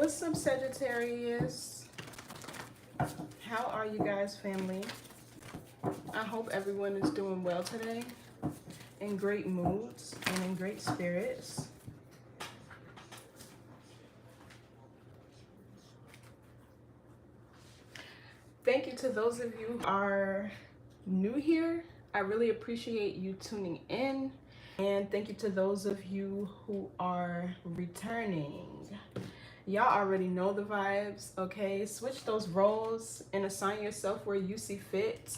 What's up, Sagittarius? How are you guys, family? I hope everyone is doing well today, in great moods and in great spirits. Thank you to those of you who are new here. I really appreciate you tuning in. And thank you to those of you who are returning. Y'all already know the vibes, okay? Switch those roles and assign yourself where you see fit.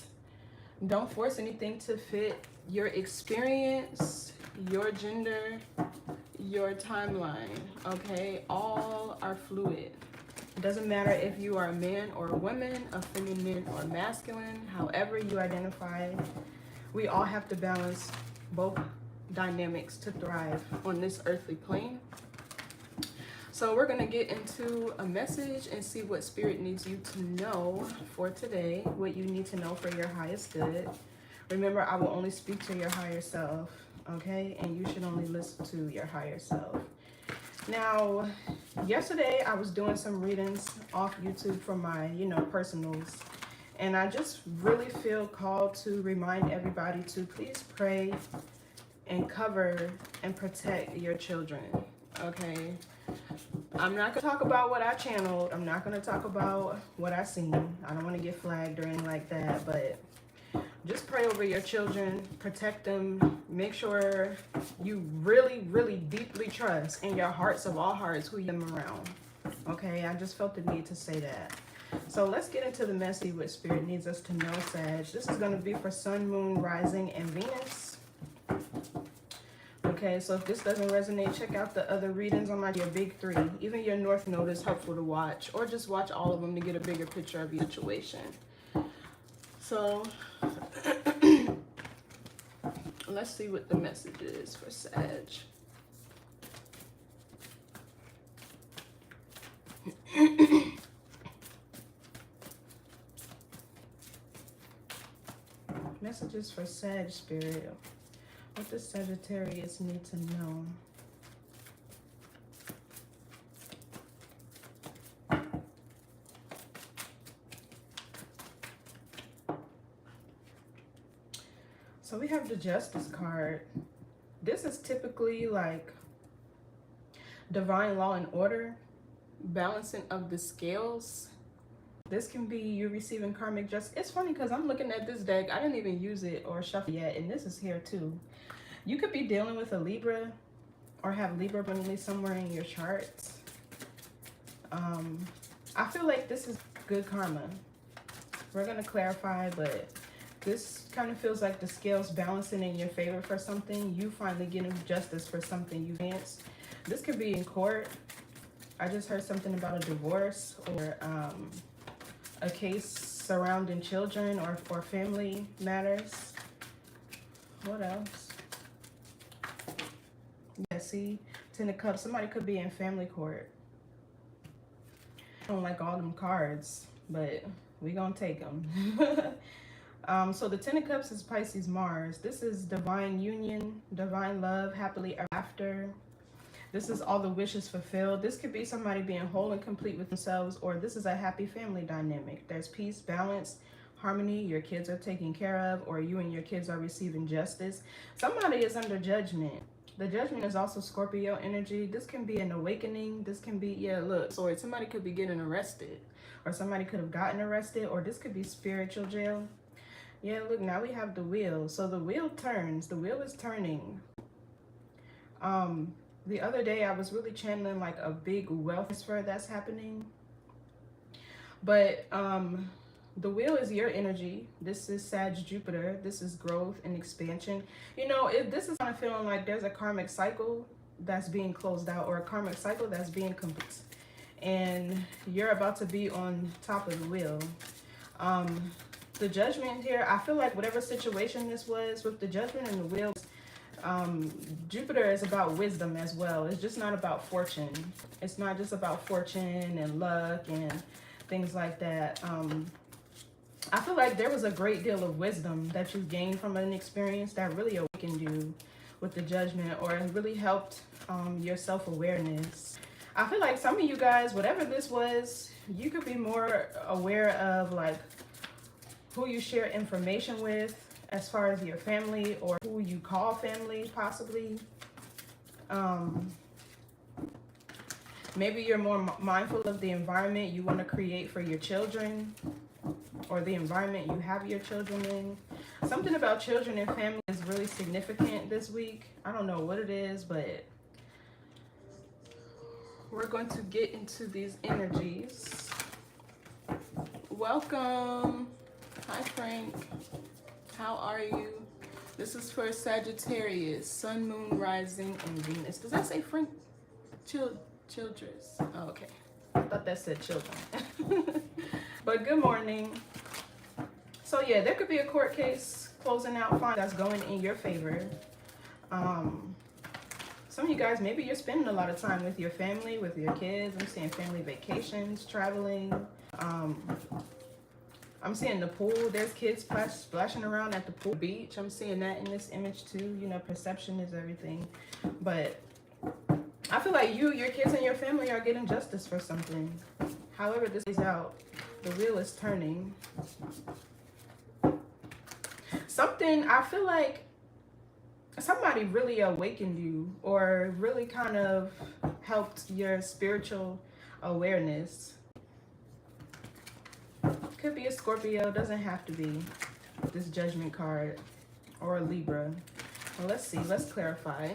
Don't force anything to fit your experience, your gender, your timeline, okay? All are fluid. It doesn't matter if you are a man or a woman, a feminine or masculine, however you identify. We all have to balance both dynamics to thrive on this earthly plane. So we're going to get into a message and see what spirit needs you to know for today, what you need to know for your highest good. Remember, I will only speak to your higher self, okay? And you should only listen to your higher self. Now, yesterday I was doing some readings off YouTube for my, personals. And I just really feel called to remind everybody to please pray and cover and protect your children, okay? I'm not going to talk about what I channeled. I'm not going to talk about what I seen. I don't want to get flagged or anything like that, but just pray over your children, protect them, make sure you really, really deeply trust in your hearts of all hearts who you're around, okay? I just felt the need to say that. So let's get into the message what spirit needs us to know, Sag. This is going to be for Sun, Moon, Rising, and Venus. Okay, so if this doesn't resonate, check out the other readings on your big three. Even your North Node is helpful to watch, or just watch all of them to get a bigger picture of your situation. So let's see what the message is for Sag. Messages for Sag spirit. What does Sagittarius need to know? So we have the Justice card. This is typically like divine law and order, balancing of the scales. This can be you receiving karmic justice. It's funny because I'm looking at this deck. I didn't even use it or shuffle yet, and this is here too. You could be dealing with a Libra or have Libra running somewhere in your charts. I feel like this is good karma. We're going to clarify, but this kind of feels like the scales balancing in your favor for something. You finally getting justice for something you advanced. This could be in court. I just heard something about a divorce or a case surrounding children or family matters. What else? Yeah, see, Ten of Cups. Somebody could be in family court. I don't like all them cards, but we gonna take them. So the Ten of Cups is Pisces Mars. This is divine union, divine love, happily ever after. This is all the wishes fulfilled. This could be somebody being whole and complete with themselves, or this is a happy family dynamic. There's peace, balance, harmony. Your kids are taken care of, or you and your kids are receiving justice. Somebody is under judgment. The judgment is also Scorpio energy. This can be an awakening. This can be, yeah, look, so somebody could be getting arrested, or somebody could have gotten arrested, or this could be spiritual jail. Yeah, look, now we have the wheel. So the wheel turns. The wheel is turning. The other day I was really channeling like a big wealth transfer that's happening. But the wheel is your energy. This is Sag Jupiter. This is growth and expansion. This is kind of feeling like there's a karmic cycle that's being closed out, or a karmic cycle that's being complete. And you're about to be on top of the wheel. The judgment here, I feel like whatever situation this was with the judgment and the wheel, Jupiter is about wisdom as well. It's just not about fortune. It's not just about fortune and luck and things like that. I feel like there was a great deal of wisdom that you gained from an experience that really awakened you with the judgment, or it really helped your self-awareness. I feel like some of you guys, whatever this was, you could be more aware of like who you share information with as far as your family or who you call family possibly. Maybe you're more mindful of the environment you want to create for your children or the environment you have your children in. Something about children and family is really significant this week. I don't know what it is, but we're going to get into these energies. Welcome. Hi, Frank. How are you? This is for Sagittarius, Sun, Moon, Rising, and Venus. Does that say Frank? Childress. Oh, okay. I thought that said children. But good morning. So yeah, there could be a court case closing out fine that's going in your favor. Some of you guys, maybe you're spending a lot of time with your family, with your kids. I'm seeing family vacations, traveling. I'm seeing the pool. There's kids splashing around at the pool. Beach. I'm seeing that in this image too. You know, perception is everything. But I feel like your kids and your family are getting justice for something. However this is out, the wheel is turning. Something, I feel like somebody really awakened you or really kind of helped your spiritual awareness. Could be a Scorpio, doesn't have to be this Judgment card, or a Libra. Well, let's see, let's clarify.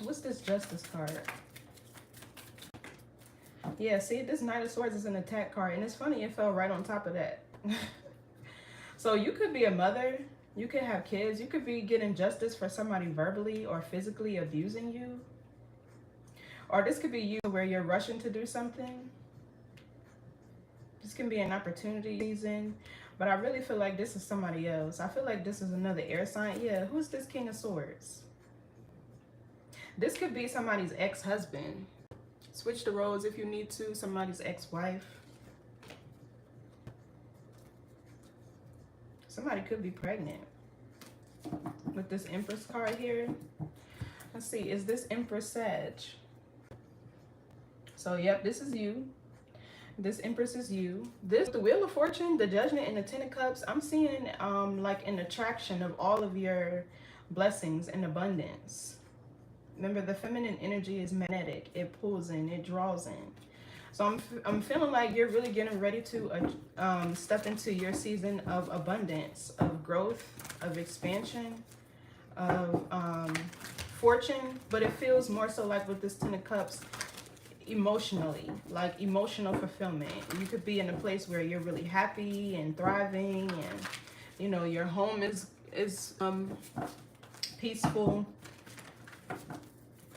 What's this Justice card? Yeah, see, this Knight of Swords is an attack card, and it's funny, it fell right on top of that. So you could be a mother, you could have kids, you could be getting justice for somebody verbally or physically abusing you. Or this could be you where you're rushing to do something. This can be an opportunity season, but I really feel like this is somebody else. I feel like this is another air sign. Yeah, who's this King of Swords? This could be somebody's ex-husband. Switch the roles if you need to. Somebody's ex-wife. Somebody could be pregnant with this Empress card here. Let's see, is this Empress Sag? So, yep, this is you. This Empress is you. This, the Wheel of Fortune, the Judgment, and the Ten of Cups. I'm seeing like an attraction of all of your blessings and abundance. Remember, the feminine energy is magnetic. It pulls in, it draws in. So I'm feeling like you're really getting ready to step into your season of abundance, of growth, of expansion, of fortune. But it feels more so like with this Ten of Cups, emotionally, like emotional fulfillment. You could be in a place where you're really happy and thriving, and you know your home is peaceful.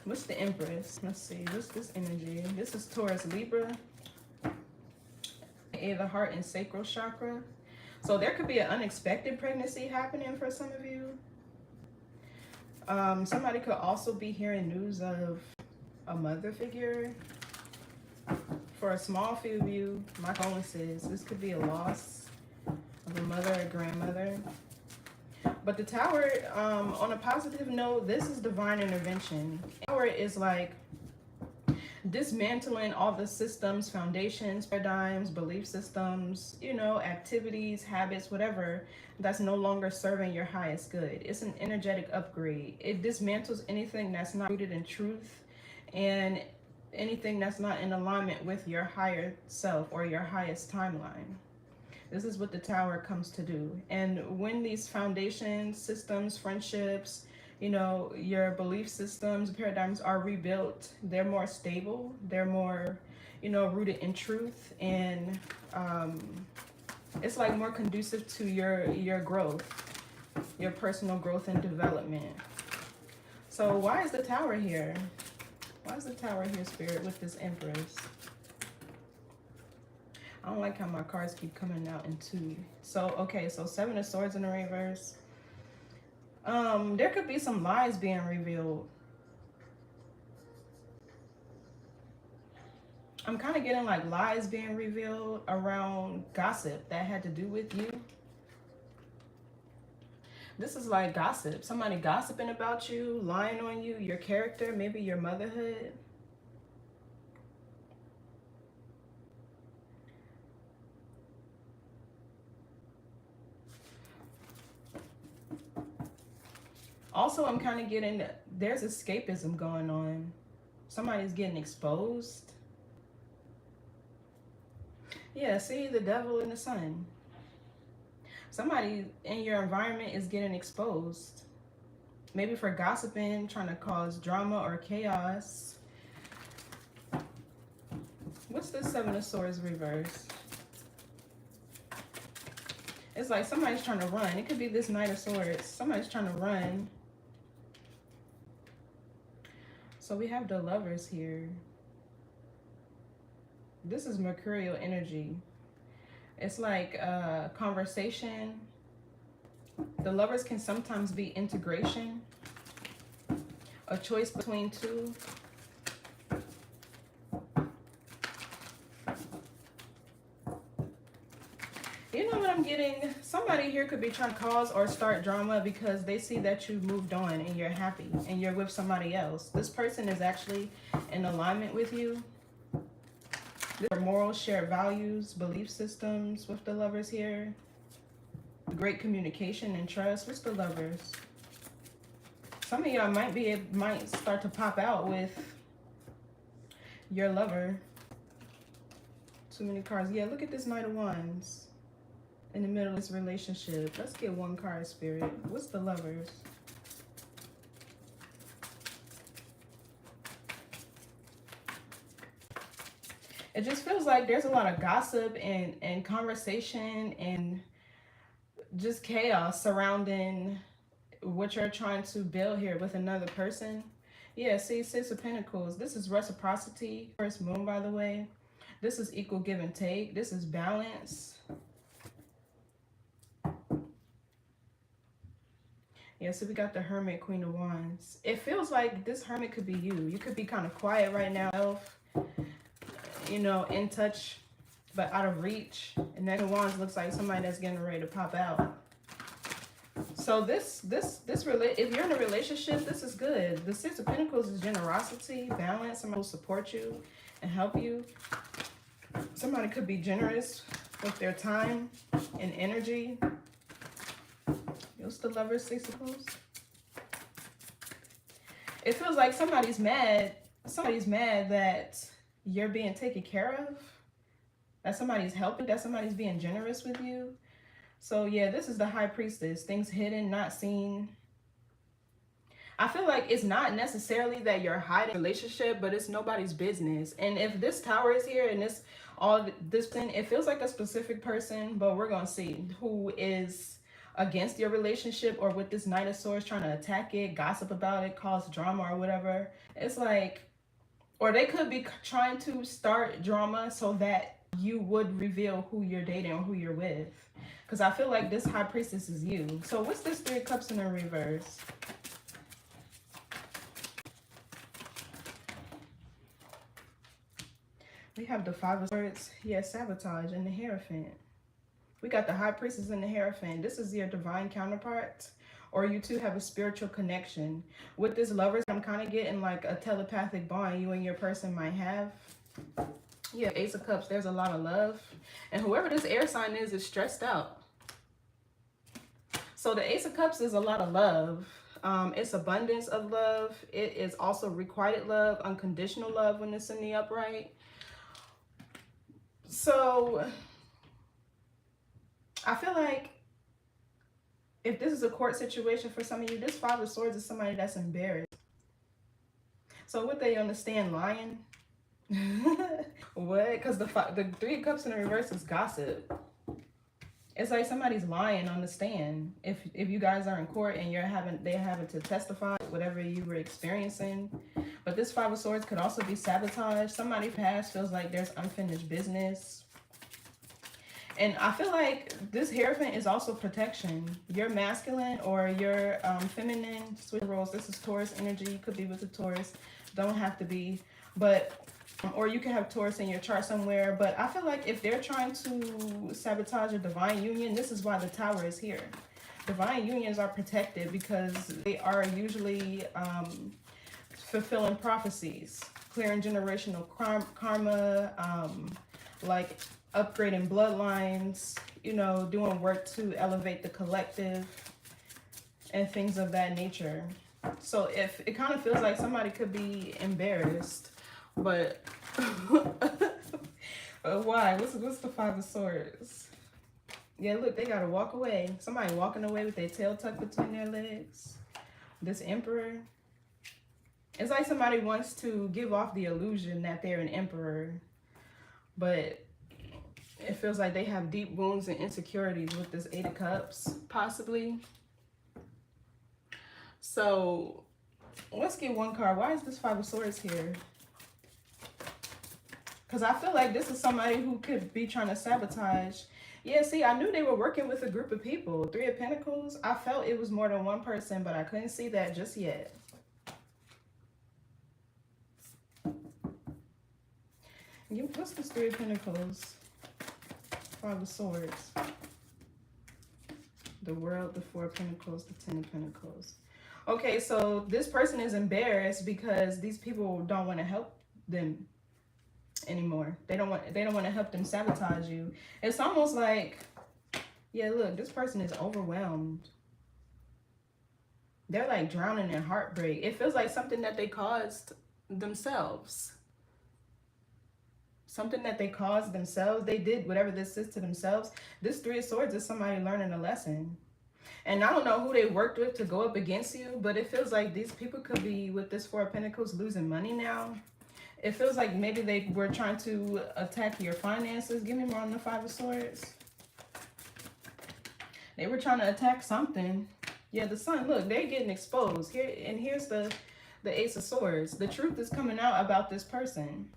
What's the Empress? Let's see, what's this energy? This is Taurus, Libra, the heart and sacral chakra. So there could be an unexpected pregnancy happening for some of you. Somebody could also be hearing news of a mother figure. For a small few of you, my condolences. This could be a loss of a mother or grandmother. But the Tower, on a positive note, this is divine intervention. The Tower is like dismantling all the systems, foundations, paradigms, belief systems, you know, activities, habits, whatever, that's no longer serving your highest good. It's an energetic upgrade. It dismantles anything that's not rooted in truth and anything that's not in alignment with your higher self or your highest timeline. This is what the Tower comes to do. And when these foundations, systems, friendships, you know, your belief systems, paradigms are rebuilt, they're more stable, they're more, you know, rooted in truth, and it's like more conducive to your growth, your personal growth and development. So why is the Tower here? Why is the Tower here, Spirit, with this Empress? I don't like how my cards keep coming out in two. So, okay, so Seven of Swords in the reverse. There could be some lies being revealed. I'm kind of getting like lies being revealed around gossip that had to do with you. This is like gossip. Somebody gossiping about you, lying on you, your character, maybe your motherhood. Also, I'm kind of getting, there's escapism going on. Somebody's getting exposed. Yeah, see, the devil and the sun. Somebody in your environment is getting exposed. Maybe for gossiping, trying to cause drama or chaos. What's this Seven of Swords reverse? It's like somebody's trying to run. It could be this Knight of Swords. Somebody's trying to run. So we have the Lovers here. This is mercurial energy. It's like conversation. The Lovers can sometimes be integration, a choice between two. You know what I'm getting? Somebody here could be trying to cause or start drama because they see that you've moved on and you're happy and you're with somebody else. This person is actually in alignment with you. There are morals, shared values, belief systems with the Lovers here. Great communication and trust. What's the Lovers? Some of y'all might start to pop out with your lover. Too many cards. Yeah, look at this Knight of Wands in the middle of this relationship. Let's get one card, Spirit. What's the Lovers? It just feels like there's a lot of gossip and conversation and just chaos surrounding what you're trying to build here with another person. Yeah, see, Six of Pentacles. This is reciprocity. First moon, by the way. This is equal give and take. This is balance. Yeah, so we got the Hermit, Queen of Wands. It feels like this Hermit could be you. You could be kind of quiet right now, you know, in touch, but out of reach. And then the Wands looks like somebody that's getting ready to pop out. So if you're in a relationship, this is good. The Six of Pentacles is generosity, balance. Somebody will support you and help you. Somebody could be generous with their time and energy. What's the Lovers, Six of Pentacles? It feels like somebody's mad. Somebody's mad that you're being taken care of. That somebody's helping. That somebody's being generous with you. So yeah, this is the High Priestess. Things hidden, not seen. I feel like it's not necessarily that you're hiding a relationship, but it's nobody's business. And if this Tower is here and this thing, it feels like a specific person, but we're gonna see who is against your relationship or with this Knight of Swords trying to attack it, gossip about it, cause drama or whatever. It's like, or they could be trying to start drama so that you would reveal who you're dating or who you're with. Because I feel like this High Priestess is you. So what's this Three of Cups in the reverse? We have the Five of Swords. Yeah, sabotage and the Hierophant. We got the High Priestess and the Hierophant. This is your divine counterpart. Or you two have a spiritual connection. With this Lovers, I'm kind of getting like a telepathic bond you and your person might have. Yeah, Ace of Cups, there's a lot of love. And whoever this air sign is stressed out. So the Ace of Cups is a lot of love. It's abundance of love. It is also requited love, unconditional love when it's in the upright. So I feel like if this is a court situation for some of you, this Five of Swords is somebody that's embarrassed. So would they understand lying? What? Because the Three of Cups in the reverse is gossip. It's like somebody's lying on the stand. If you guys are in court and they're having to testify whatever you were experiencing. But this Five of Swords could also be sabotage. Somebody past feels like there's unfinished business. And I feel like this Hierophant is also protection. You're masculine or you're feminine. Switch roles. This is Taurus energy. You could be with the Taurus. Don't have to be. But, or you can have Taurus in your chart somewhere. But I feel like if they're trying to sabotage a divine union, this is why the Tower is here. Divine unions are protected because they are usually fulfilling prophecies, clearing generational karma, like upgrading bloodlines, you know, doing work to elevate the collective and things of that nature. So if it kind of feels like somebody could be embarrassed, but why? What's the Five of Swords? Yeah, look, they gotta walk away. Somebody walking away with their tail tucked between their legs. This Emperor. It's like somebody wants to give off the illusion that they're an emperor, but it feels like they have deep wounds and insecurities with this Eight of Cups, possibly. So let's get one card. Why is this Five of Swords here? Because I feel like this is somebody who could be trying to sabotage. Yeah, see, I knew they were working with a group of people. Three of Pentacles, I felt it was more than one person, but I couldn't see that just yet. What's this Three of Pentacles? Five of Swords. The World, the Four of Pentacles, the Ten of Pentacles. Okay, so this person is embarrassed because these people don't want to help them anymore. They don't want to help them sabotage you. It's almost like, yeah, look, this person is overwhelmed. They're like drowning in heartbreak. It feels like something that they caused themselves. Something that they caused themselves. They did whatever this is to themselves. This Three of Swords is somebody learning a lesson. And I don't know who they worked with to go up against you, but it feels like these people could be, with this Four of Pentacles, losing money now. It feels like maybe they were trying to attack your finances. Give me more on the Five of Swords. They were trying to attack something. Yeah, the Sun, look, they're getting exposed. Here, and here's the Ace of Swords. The truth is coming out about this person.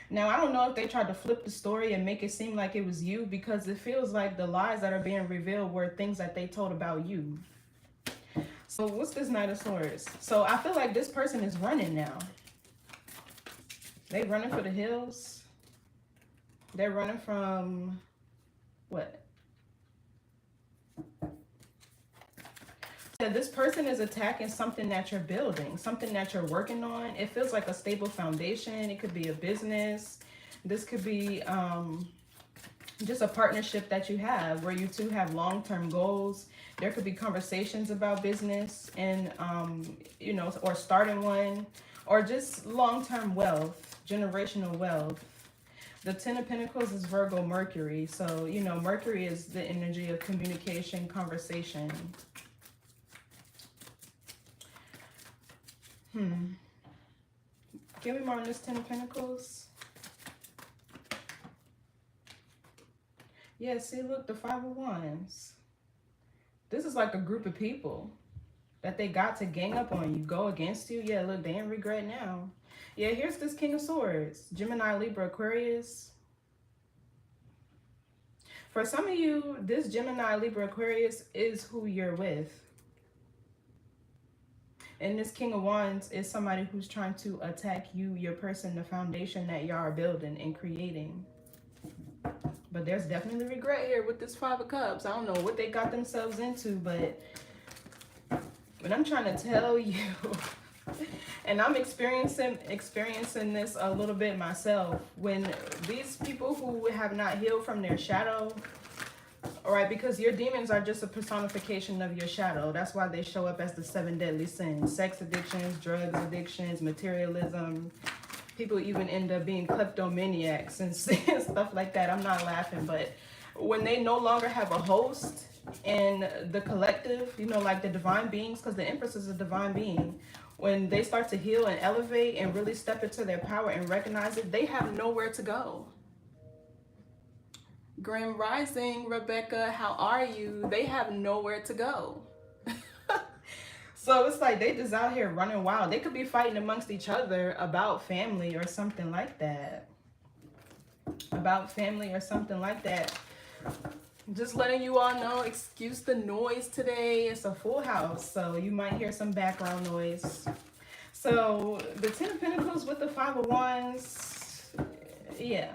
Now, I don't know if they tried to flip the story and make it seem like it was you, because it feels like the lies that are being revealed were things that they told about you. So what's this Knight of Swords? So I feel like this person is running now. They running for the hills. They're running from what? Yeah, this person is attacking something that you're building, something that you're working on. It feels like a stable foundation. It could be a business. This could be just a partnership that you have where you two have long-term goals. There could be conversations about business and, you know, or starting one, or just long-term wealth. Generational wealth. The Ten of Pentacles is Virgo Mercury. So, you know, Mercury is the energy of communication, conversation. Give me more on this Ten of Pentacles. Yeah, see, look, the Five of Wands. This is like a group of people that they got to gang up on you, go against you. Yeah, look, they ain't regret now. Yeah, here's this King of Swords. Gemini, Libra, Aquarius. For some of you, this Gemini, Libra, Aquarius is who you're with. And this King of Wands is somebody who's trying to attack you, your person, the foundation that y'all are building and creating. But there's definitely regret here with this Five of Cups. I don't know what they got themselves into, but I'm trying to tell you, and I'm experiencing this a little bit myself, when these people who have not healed from their shadow, all right, because your demons are just a personification of your shadow. That's why they show up as the 7 deadly sins: sex addictions, drugs addictions, materialism. People even end up being kleptomaniacs and stuff like that. I'm not laughing, but when they no longer have a host in the collective, you know, like the divine beings, because the Empress is a divine being. When they start to heal and elevate and really step into their power and recognize it, they have nowhere to go. Grim Rising, Rebecca, how are you? They have nowhere to go. So it's like they just out here running wild. They could be fighting amongst each other about family or something like that. About family or something like that. Just letting you all know, excuse the noise today. It's a full house, so you might hear some background noise. So the Ten of Pentacles with the Five of Wands, yeah.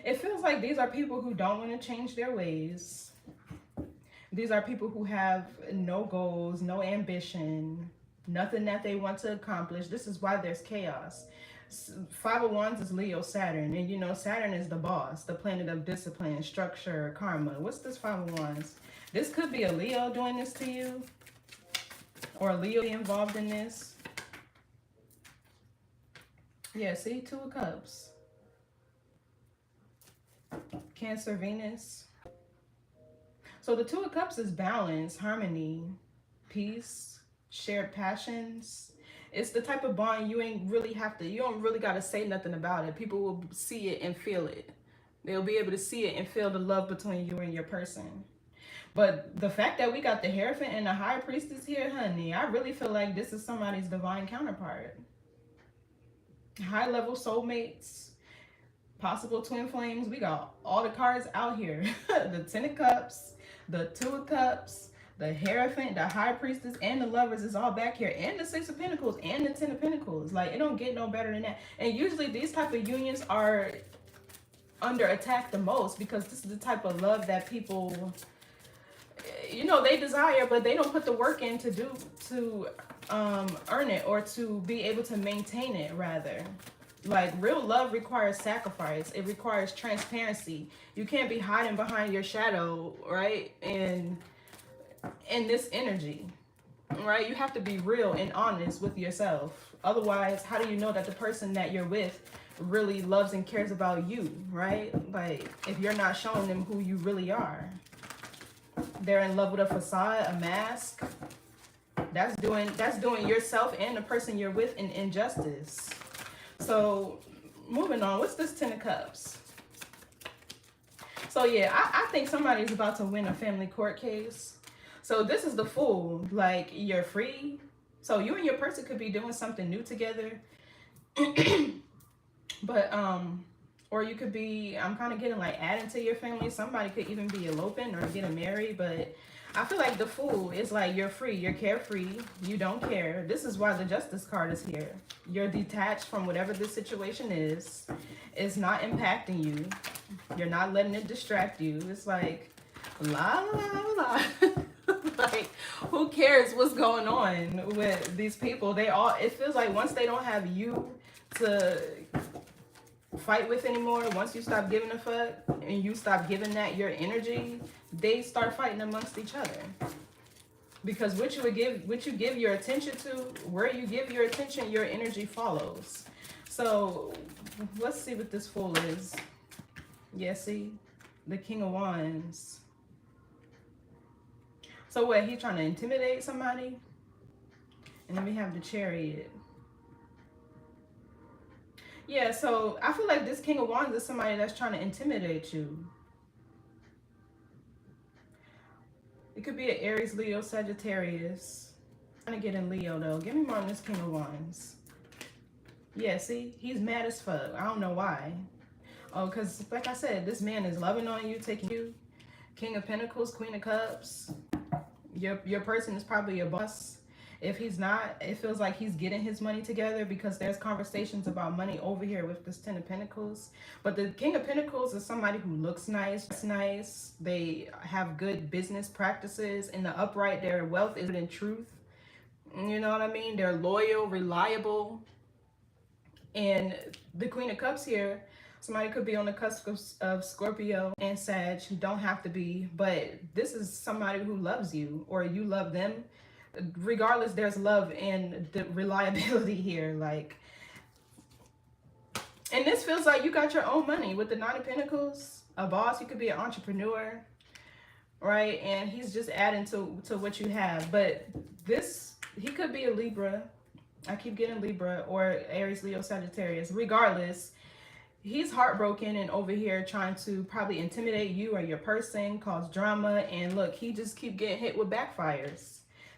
It feels like these are people who don't want to change their ways. These are people who have no goals, no ambition, nothing that they want to accomplish. This is why there's chaos. Five of Wands is Leo Saturn, and you know Saturn is the boss, the planet of discipline, structure, karma. What's this Five of Wands? This could be a Leo doing this to you, or a Leo involved in this. Yeah, see, Two of Cups. Cancer, Venus. So the Two of Cups is balance, harmony, peace, shared passions. It's the type of bond you don't really got to say nothing about it. People will see it and feel it. They'll be able to see it and feel the love between you and your person. But the fact that we got the Hierophant and the High Priestess here, honey, I really feel like this is somebody's divine counterpart. High level soulmates, possible twin flames. We got all the cards out here. The Ten of Cups, the Two of Cups, the Hierophant, the High Priestess, and the Lovers is all back here. And the Six of Pentacles and the Ten of Pentacles. Like, it don't get no better than that. And usually these type of unions are under attack the most, because this is the type of love that people, you know, they desire, but they don't put the work in to earn it, or to be able to maintain it, rather. Like, real love requires sacrifice. It requires transparency. You can't be hiding behind your shadow, right? And in this energy, right? You have to be real and honest with yourself. Otherwise, how do you know that the person that you're with really loves and cares about you, right? Like, if you're not showing them who you really are. They're in love with a facade, a mask. That's doing yourself and the person you're with an injustice. So, moving on. What's this Ten of Cups? So, yeah, I think somebody's about to win a family court case. So, this is the Fool. Like, you're free. So, you and your person could be doing something new together. But, or you could be, I'm kind of getting like adding to your family. Somebody could even be eloping or getting married. But I feel like the Fool is like, you're free, you're carefree, you don't care. This is why the Justice card is here. You're detached from whatever this situation is. It's not impacting you. You're not letting it distract you. It's like, la la la. Like, who cares what's going on with these people? It feels like once they don't have you to fight with anymore, once you stop giving a fuck and you stop giving that your energy, they start fighting amongst each other. Because what you give your attention to, where you give your attention, your energy follows. So let's see what this Fool is. Yeah, see, the King of Wands. So what, he trying to intimidate somebody? And then we have the Chariot. Yeah, so I feel like this King of Wands is somebody that's trying to intimidate you. It could be an Aries, Leo, Sagittarius. I'm trying to get in Leo, though. Give me more on this King of Wands. Yeah, see? He's mad as fuck. I don't know why. Oh, because, like I said, this man is loving on you, taking you. King of Pentacles, Queen of Cups. Your person is probably a boss. If he's not, it feels like he's getting his money together, because there's conversations about money over here with this Ten of Pentacles. But the King of Pentacles is somebody who looks nice. They have good business practices. In the upright, their wealth is in truth. You know what I mean? They're loyal, reliable. And the Queen of Cups here, somebody could be on the cusp of Scorpio and Sag. You don't have to be, but this is somebody who loves you, or you love them. Regardless, there's love and the reliability here. Like, and this feels like you got your own money with the Nine of Pentacles. A boss, you could be an entrepreneur, right? And he's just adding to what you have. But this, he could be a Libra. I keep getting Libra, or Aries, Leo, Sagittarius. Regardless, he's heartbroken and over here trying to probably intimidate you or your person, cause drama. And look, he just keep getting hit with backfires.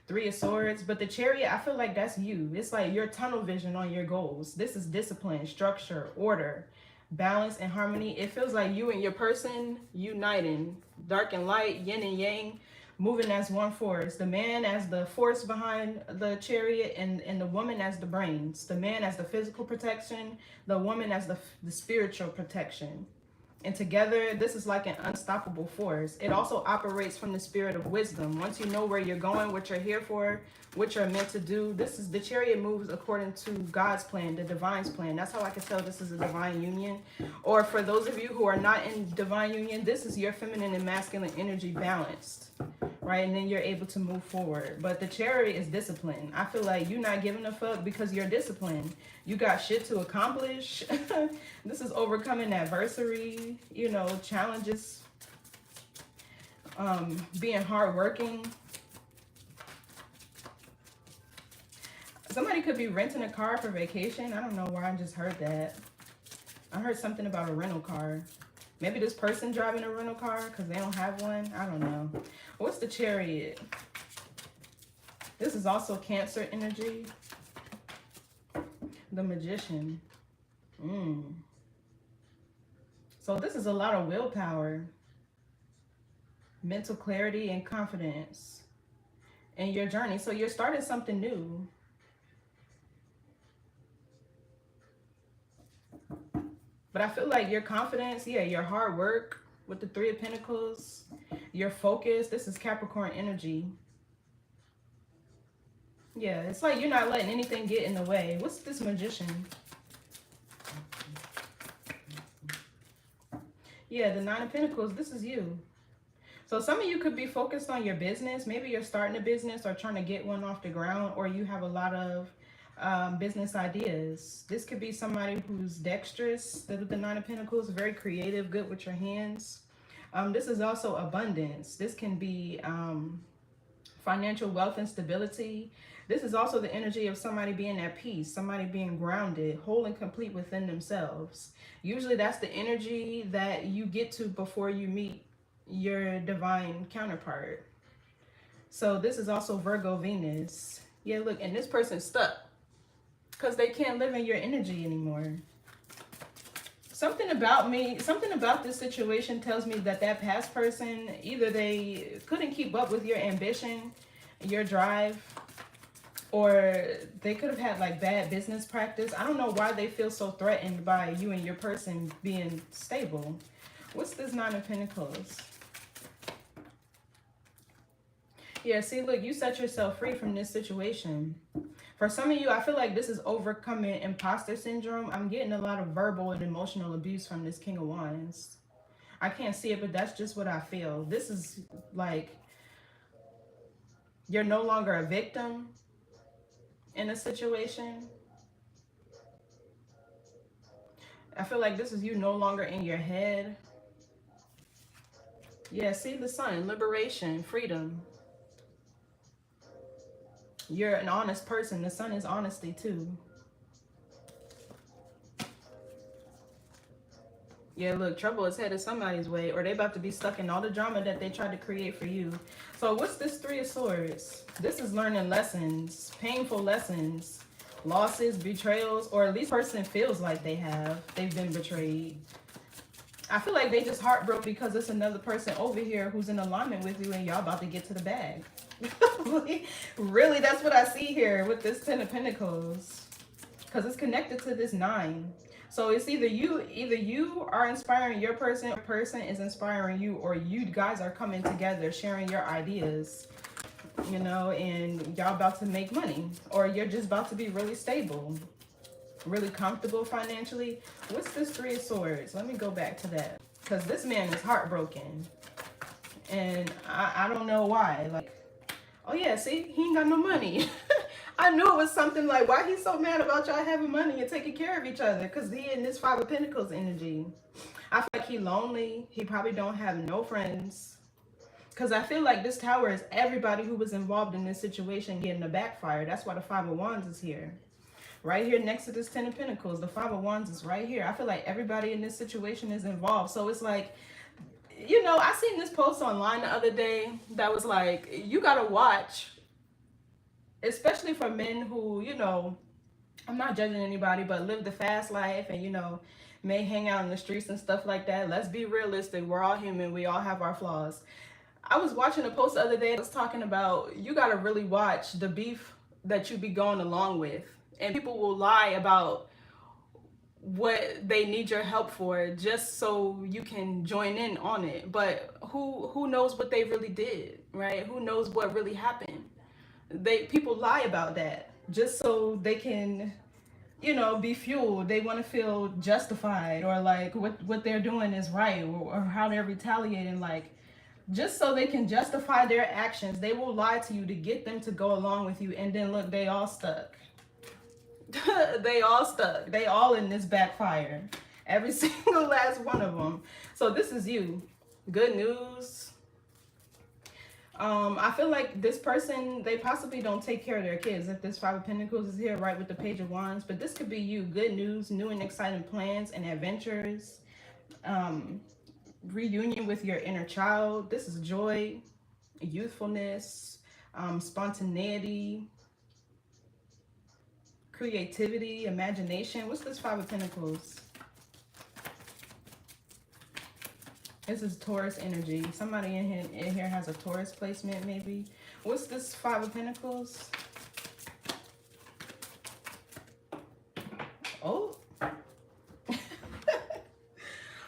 Three of Swords. But the Chariot, I feel like that's you. It's like your tunnel vision on your goals. This is discipline, structure, order, balance, and harmony. It feels like you and your person uniting. Dark and light, yin and yang, moving as one force. The man as the force behind the Chariot, and the woman as the brains. The man as the physical protection, the woman as the spiritual protection. And together, this is like an unstoppable force. It also operates from the spirit of wisdom. Once you know where you're going, what you're here for, what you're meant to do, this is the Chariot moves according to God's plan, the divine's plan. That's how I can tell this is a divine union. Or for those of you who are not in divine union, this is your feminine and masculine energy balanced, right? And then you're able to move forward. But the Chariot is discipline. I feel like you're not giving a fuck because you're disciplined. You got shit to accomplish. This is overcoming adversity, you know, challenges, being hardworking. Somebody could be renting a car for vacation. I don't know why I just heard that. I heard something about a rental car. Maybe this person driving a rental car because they don't have one. I don't know. What's the Chariot? This is also Cancer energy. The Magician. So this is a lot of willpower, mental clarity, and confidence in your journey. So you're starting something new. But I feel like your confidence, yeah, your hard work with the Three of Pentacles, your focus, this is Capricorn energy. Yeah, it's like you're not letting anything get in the way. What's this Magician? Yeah, the Nine of Pentacles, this is you. So some of you could be focused on your business. Maybe you're starting a business or trying to get one off the ground, or you have a lot of business ideas. This could be somebody who's dexterous, the Nine of Pentacles, very creative, good with your hands. This is also abundance. This can be financial wealth and stability. This is also the energy of somebody being at peace, somebody being grounded, whole and complete within themselves. Usually that's the energy that you get to before you meet your divine counterpart. So this is also Virgo Venus. Yeah, look, and this person's stuck because they can't live in your energy anymore. Something about this situation tells me that that past person, either they couldn't keep up with your ambition, your drive, or they could have had like bad business practice. I don't know why they feel so threatened by you and your person being stable. What's this Nine of Pentacles? Yeah, see, look, you set yourself free from this situation. For some of you, I feel like this is overcoming imposter syndrome. I'm getting a lot of verbal and emotional abuse from this King of Wands. I can't see it, but that's just what I feel. This is like you're no longer a victim in a situation. I feel like this is you no longer in your head. Yeah, see the Sun, liberation, freedom. You're an honest person. The Sun is honesty too. Yeah, look, trouble is headed somebody's way, or they about to be stuck in all the drama that they tried to create for you. So what's this Three of Swords? This is learning lessons, painful lessons, losses, betrayals, or at least the person feels like they've been betrayed. I feel like they just heartbroken because it's another person over here who's in alignment with you and y'all about to get to the bag. Really, that's what I see here with this Ten of Pentacles. Because it's connected to this 9. So it's either you are inspiring your person, or person is inspiring you, or you guys are coming together, sharing your ideas, you know, and y'all about to make money, or you're just about to be really stable, really comfortable financially. What's this Three of Swords? Let me go back to that, because this man is heartbroken, and I don't know why. Like, oh yeah, see, he ain't got no money. I knew it was something like, why he's so mad about y'all having money and taking care of each other? Because he in this Five of Pentacles energy. I feel like he lonely. He probably don't have no friends. Because I feel like this Tower is everybody who was involved in this situation getting a backfire. That's why the Five of Wands is here. Right here next to this Ten of Pentacles. The Five of Wands is right here. I feel like everybody in this situation is involved. So it's like, you know, I seen this post online the other day that was like, you got to watch, especially for men who, you know, I'm not judging anybody, but live the fast life and, you know, may hang out in the streets and stuff like that. Let's be realistic. We're all human. We all have our flaws. I was watching a post the other day that was talking about, you got to really watch the beef that you be going along with. And people will lie about what they need your help for just so you can join in on it. But who knows what they really did, right? Who knows what really happened? People lie about that just so they can, you know, be fueled. They want to feel justified, or like what they're doing is right, or how they're retaliating, like just so they can justify their actions. They will lie to you to get them to go along with you, and then look, they all stuck. They all stuck. They all in this backfire. Every single last one of them. So this is you. Good news. I feel like this person, they possibly don't take care of their kids. If this Five of Pentacles is here, right, with the Page of Wands. But this could be you. Good news, new and exciting plans and adventures. Reunion with your inner child. This is joy, youthfulness, spontaneity, creativity, imagination. What's this Five of Pentacles? This is Taurus energy. Somebody in here has a Taurus placement, maybe. What's this Five of Pentacles? Oh.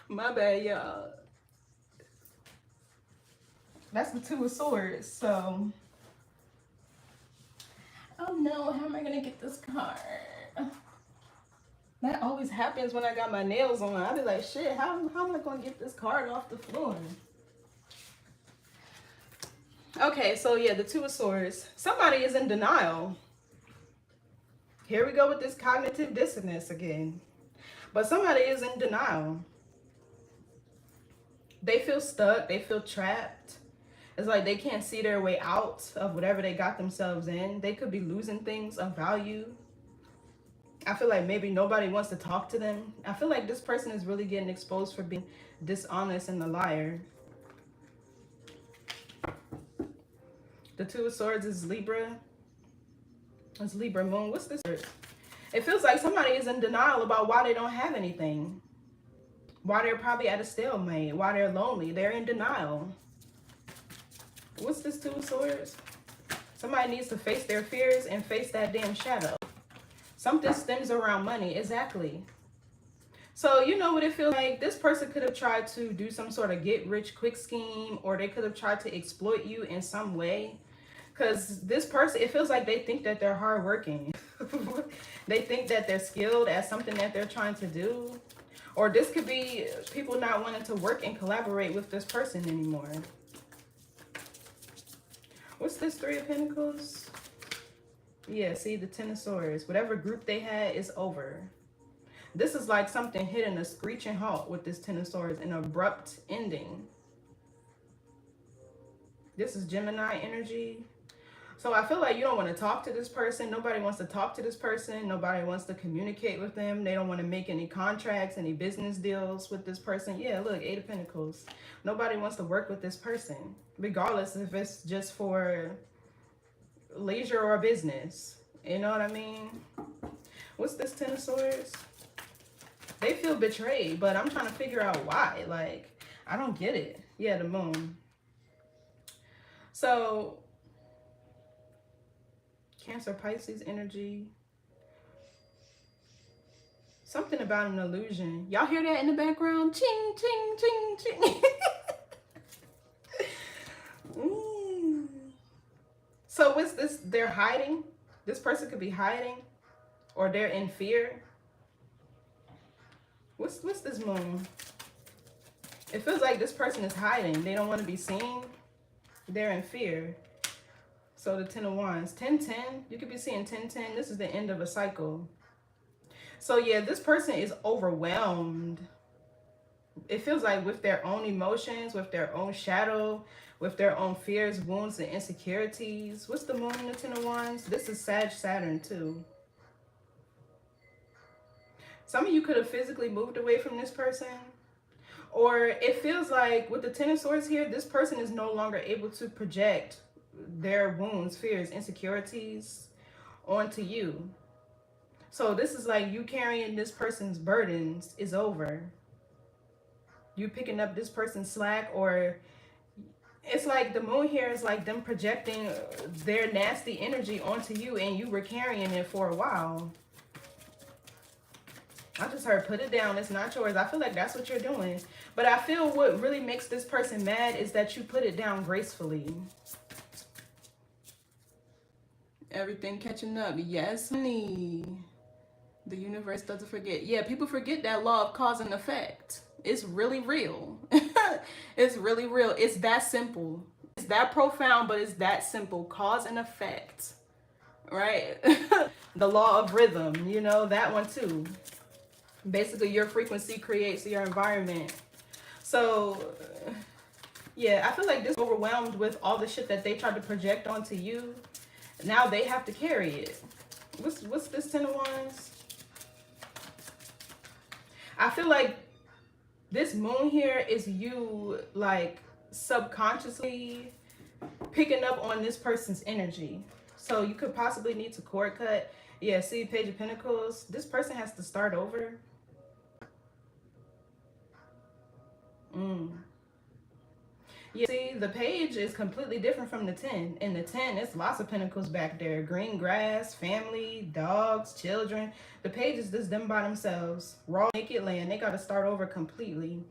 My bad, y'all. That's the Two of Swords, so... Oh no, how am I gonna get this card? That always happens when I got my nails on. I'll be like, shit, how am I gonna get this card off the floor? Okay, so yeah, the Two of Swords. Somebody is in denial. Here we go with this cognitive dissonance again. But somebody is in denial. They feel stuck. They feel trapped. It's like they can't see their way out of whatever they got themselves in. They could be losing things of value. I feel like maybe nobody wants to talk to them. I feel like this person is really getting exposed for being dishonest and a liar. The Two of Swords is Libra. It's Libra moon. What's this? It feels like somebody is in denial about why they don't have anything. Why they're probably at a stalemate. Why they're lonely. They're in denial. What's this Two of Swords? Somebody needs to face their fears and face that damn shadow. Something stems around money. Exactly. So you know what it feels like? This person could have tried to do some sort of get rich quick scheme, or they could have tried to exploit you in some way. Because this person, it feels like they think that they're hardworking. They think that they're skilled at something that they're trying to do. Or this could be people not wanting to work and collaborate with this person anymore. What's this Three of Pentacles? Yeah, see, the Ten of Swords. Whatever group they had is over. This is like something hitting a screeching halt with this Ten of Swords, an abrupt ending. This is Gemini energy. So I feel like you don't want to talk to this person. Nobody wants to talk to this person. Nobody wants to communicate with them. They don't want to make any contracts, any business deals with this person. Yeah, look, Eight of Pentacles. Nobody wants to work with this person, regardless if it's just for leisure or business. You know what I mean? What's this Ten of Swords? They feel betrayed, but I'm trying to figure out why. Like, I don't get it. Yeah, the moon. So, Cancer, Pisces energy. Something about an illusion. Y'all hear that in the background? Ching, ching, ching, ching. So what's this? They're hiding. This person could be hiding, or they're in fear. What's this moon? It feels like this person is hiding. They don't want to be seen. They're in fear. So the Ten of Wands. 10-10. You could be seeing 10-10. This is the end of a cycle. So yeah, this person is overwhelmed. It feels like with their own emotions, with their own shadow, with their own fears, wounds, and insecurities. What's the moon in the Ten of Wands? This is Saturn too. Some of you could have physically moved away from this person. Or it feels like with the Ten of Swords here, this person is no longer able to project their wounds, fears, insecurities onto you. So this is like you carrying this person's burdens is over. You picking up this person's slack, or it's like the moon here is like them projecting their nasty energy onto you, and you were carrying it for a while. I just heard put it down. It's not yours. I feel like that's what you're doing. But I feel what really makes this person mad is that you put it down gracefully. Everything catching up. Yes, honey. The universe doesn't forget. Yeah, people forget that law of cause and effect. It's really real. It's really real. It's that simple. It's that profound, but it's that simple. Cause and effect. Right? The law of rhythm, you know, that one too. Basically, your frequency creates your environment. So, yeah, I feel like this overwhelmed with all the shit that they tried to project onto you. Now they have to carry it. What's this 10 of Wands? I feel like this moon here is you like subconsciously picking up on this person's energy. So you could possibly need to cord cut. Yeah, see, Page of Pentacles. This person has to start over. Yeah, see, the page is completely different from the 10. In the 10, it's lots of pentacles back there. Green grass, family, dogs, children. The page is just them by themselves. Raw, naked land. They got to start over completely.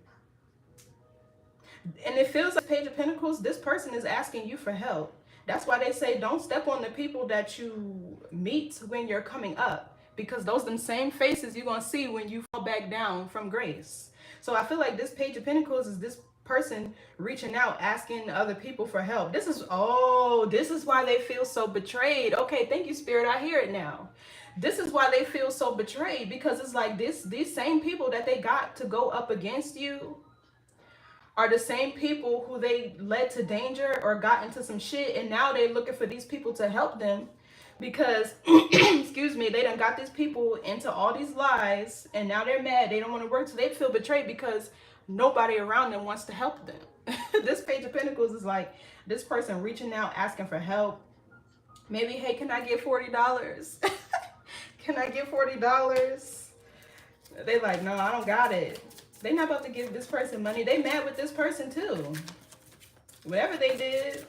And it feels like Page of Pentacles, this person is asking you for help. That's why they say don't step on the people that you meet when you're coming up. Because those them same faces you're going to see when you fall back down from grace. So I feel like this Page of Pentacles is this person reaching out, asking other people for help. This is why they feel so betrayed. Okay, thank you, Spirit. I hear it now. This is why they feel so betrayed, because it's like these same people that they got to go up against you are the same people who they led to danger or got into some shit, and now they're looking for these people to help them because excuse me, they done got these people into all these lies, and now they're mad. They don't want to work, so they feel betrayed because nobody around them wants to help them. This Page of Pentacles is like this person reaching out, asking for help. Maybe, hey, can I get $40? Can I get $40? They like, no, I don't got it. They not about to give this person money. They mad with this person too. Whatever they did.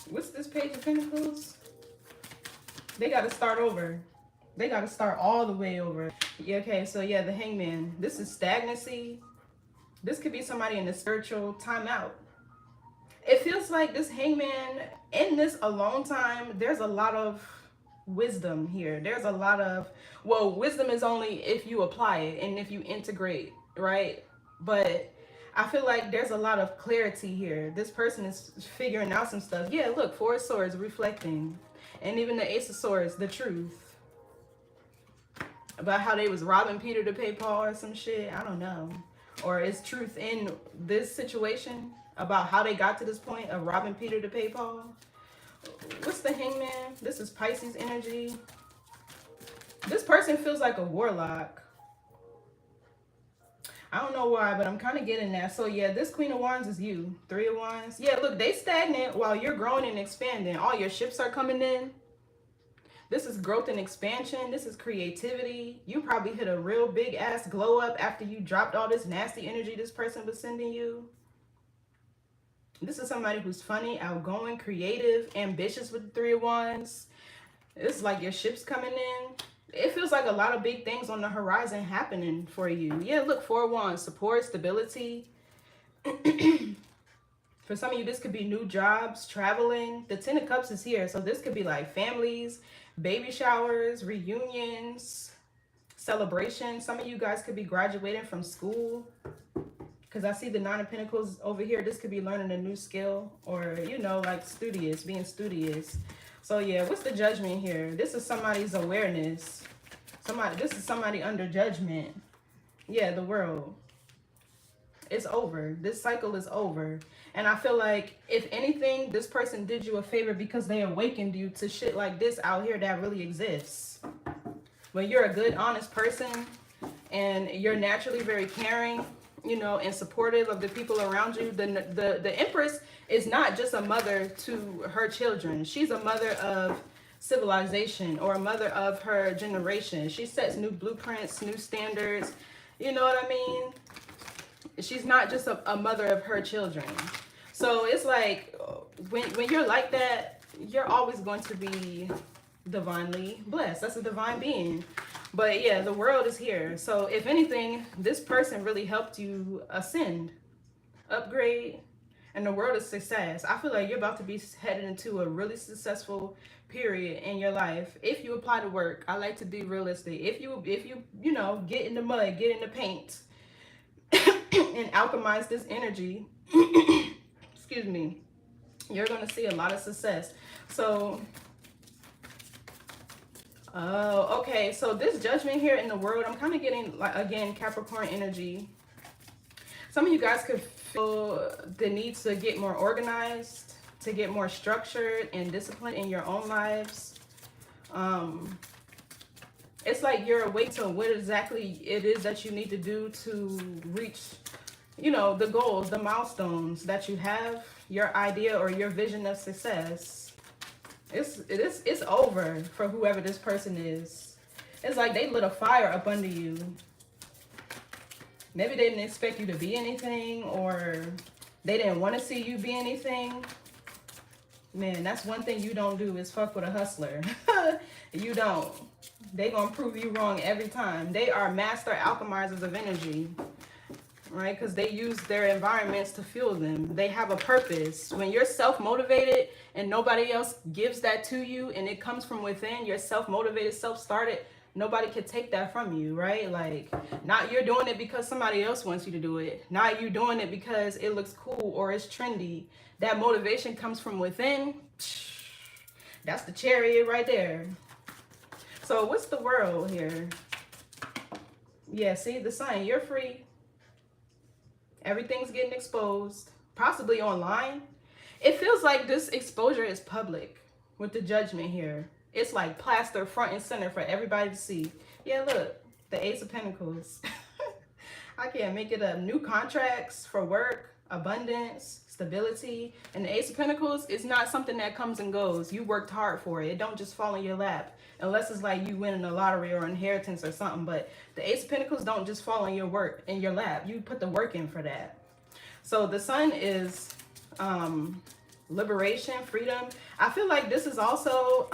What's this Page of Pentacles? They got to start over. They got to start all the way over. Yeah, okay, so yeah, the Hangman. This is stagnancy. This could be somebody in the spiritual timeout. It feels like this Hangman, in this alone time, there's a lot of wisdom here. There's a lot of, well, wisdom is only if you apply it and if you integrate, right? But I feel like there's a lot of clarity here. This person is figuring out some stuff. Yeah, look, Four of Swords reflecting. And even the Ace of Swords, the truth. About how they was robbing Peter to pay Paul or some shit. I don't know. Or is truth in this situation about how they got to this point of robbing Peter to pay Paul? What's the Hangman? This is Pisces energy. This person feels like a warlock. I don't know why, but I'm kind of getting that. So yeah, this Queen of Wands is you. Three of Wands. Yeah, look, they stagnant while you're growing and expanding. All your ships are coming in. This is growth and expansion. This is creativity. You probably hit a real big ass glow up after you dropped all this nasty energy this person was sending you. This is somebody who's funny, outgoing, creative, ambitious with the Three of Wands. It's like your ship's coming in. It feels like a lot of big things on the horizon happening for you. Yeah, look, Four of Wands, support, stability. For some of you, this could be new jobs, traveling. The Ten of Cups is here. So this could be like families, baby showers, reunions, celebrations. Some of you guys could be graduating from school. Because I see the Nine of Pentacles over here. This could be learning a new skill or, you know, like studious, being studious. So yeah, what's the Judgment here? This is somebody's awareness. This is somebody under judgment. Yeah, the World. It's over. This cycle is over. And I feel like, if anything, this person did you a favor because they awakened you to shit like this out here that really exists. When you're a good, honest person and you're naturally very caring, you know, and supportive of the people around you, the Empress is not just a mother to her children. She's a mother of civilization or a mother of her generation. She sets new blueprints, new standards. You know what I mean? She's not just a mother of her children. So it's like when you're like that, you're always going to be divinely blessed. That's a divine being. But yeah, the world is here. So if anything, this person really helped you ascend, upgrade, and the world is success. I feel like you're about to be headed into a really successful period in your life if you apply to work. I like to be realistic. If you get in the mud, get in the paint, and alchemize this energy, excuse me, you're gonna see a lot of success. So oh, okay. So this judgment here in the world, I'm kind of getting, like, again, Capricorn energy. Some of you guys could feel the need to get more organized, to get more structured and disciplined in your own lives. It's like you're awake to what exactly it is that you need to do to reach, the goals, the milestones that you have, your idea or your vision of success. It's over for whoever this person is. It's like they lit a fire up under you. Maybe they didn't expect you to be anything, or they didn't want to see you be anything. Man, that's one thing you don't do is fuck with a hustler. You don't. They gonna prove you wrong every time. They are master alchemizers of energy, right? Because they use their environments to fuel them. They have a purpose. When you're self-motivated and nobody else gives that to you, and it comes from within, you're self-motivated, self-started, nobody can take that from you, right? Like, not you're doing it because somebody else wants you to do it. Not you doing it because it looks cool or it's trendy. That motivation comes from within. That's the chariot right there. So what's the world here? Yeah, see, the sign, you're free. Everything's getting exposed, possibly online. It feels like this exposure is public with the judgment here. It's like plaster front and center for everybody to see. Yeah, look, the Ace of Pentacles. I can't make it up. New contracts for work, abundance, stability. And the Ace of Pentacles is not something that comes and goes. You worked hard for it. It don't just fall in your lap. Unless it's like you win in a lottery or inheritance or something. But the Ace of Pentacles don't just fall in your lap. You put the work in for that. So the Sun is liberation, freedom. I feel like this is also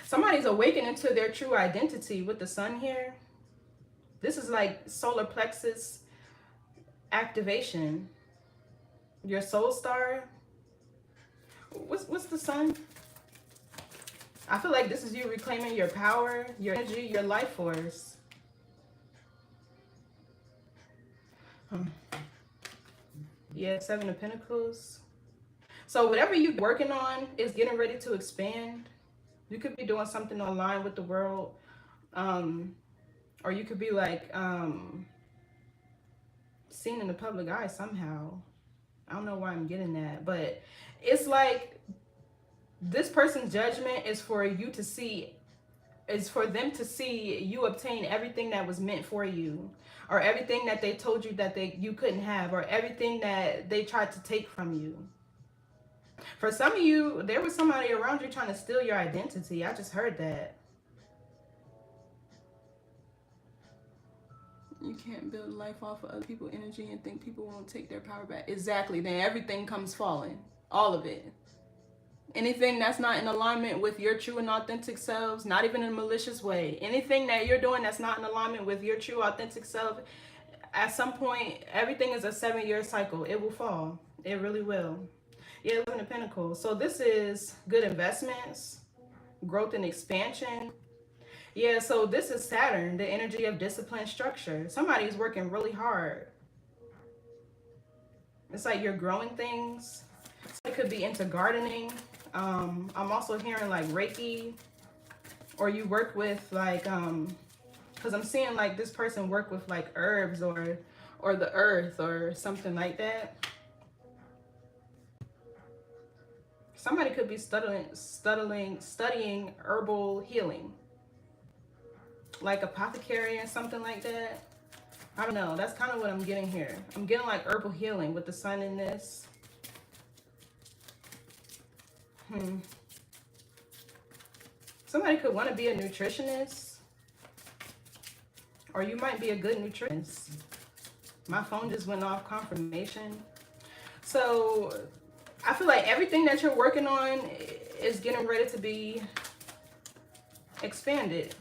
somebody's awakening to their true identity with the Sun here. This is like solar plexus activation. Your soul star. What's the Sun? I feel like this is you reclaiming your power, your energy, your life force. Yeah, Seven of Pentacles. So whatever you're working on is getting ready to expand. You could be doing something online with the world. Or you could be like seen in the public eye somehow. I don't know why I'm getting that. But it's like this person's judgment is for you to see, is for them to see you obtain everything that was meant for you, or everything that they told you that you couldn't have, or everything that they tried to take from you. For some of you, there was somebody around you trying to steal your identity. I just heard that. You can't build life off of other people's energy and think people won't take their power back. Exactly. Then everything comes falling. All of it. Anything that's not in alignment with your true and authentic selves, not even in a malicious way. Anything that you're doing that's not in alignment with your true authentic self, at some point, everything is a 7-year cycle. It will fall. It really will. Yeah, 11 of Pentacles. So this is good investments, growth and expansion. Yeah, so this is Saturn, the energy of discipline, structure. Somebody's working really hard. It's like you're growing things. It could be into gardening. I'm also hearing like Reiki, or you work with like, because I'm seeing like this person work with like herbs or the earth or something like that. Somebody could be studying herbal healing, like apothecary and something like that. I don't know. That's kind of what I'm getting here. I'm getting like herbal healing with the Sun in this. Somebody could want to be a nutritionist, or you might be a good nutritionist. My phone just went off, confirmation. So I feel like everything that you're working on is getting ready to be expanded.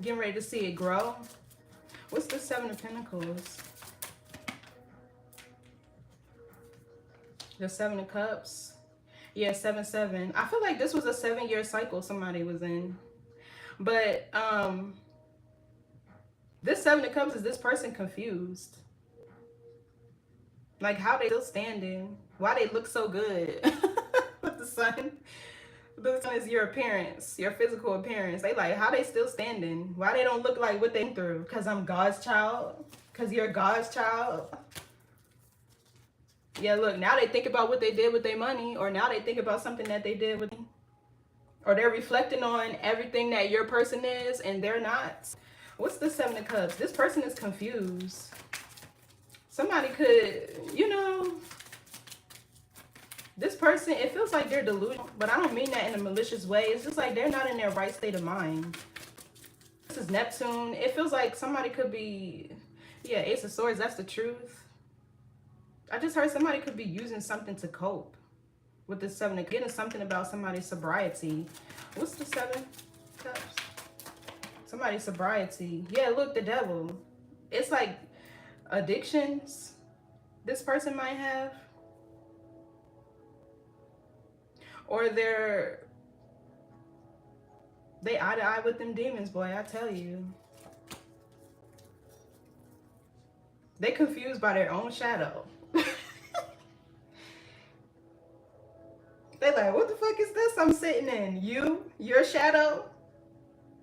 Getting ready to see it grow. What's the Seven of Pentacles? The Seven of Cups. Yeah, 7-7. I feel like this was a 7-year cycle somebody was in. But this Seven of Cups is this person confused. Like, how they still standing? Why they look so good? With the sun. The sun is your appearance, your physical appearance. They like, how they still standing? Why they don't look like what they went through? Because I'm God's child? Because you're God's child? Yeah, look, now they think about what they did with their money, or now they think about something that they did with, or they're reflecting on everything that your person is and they're not. What's the Seven of Cups? This person is confused. Somebody could, you know, this person, it feels like they're delusional, but I don't mean that in a malicious way. It's just like they're not in their right state of mind. This is Neptune. It feels like somebody could be, yeah, Ace of Swords, that's the truth. I just heard somebody could be using something to cope with this Seven of Cups. Getting something about somebody's sobriety. What's the Seven Cups? Somebody's sobriety. Yeah, look, the Devil. It's like addictions this person might have. Or they eye to eye with them demons, boy, I tell you. They confused by their own shadow. They like, what the fuck is this I'm sitting in? Your shadow,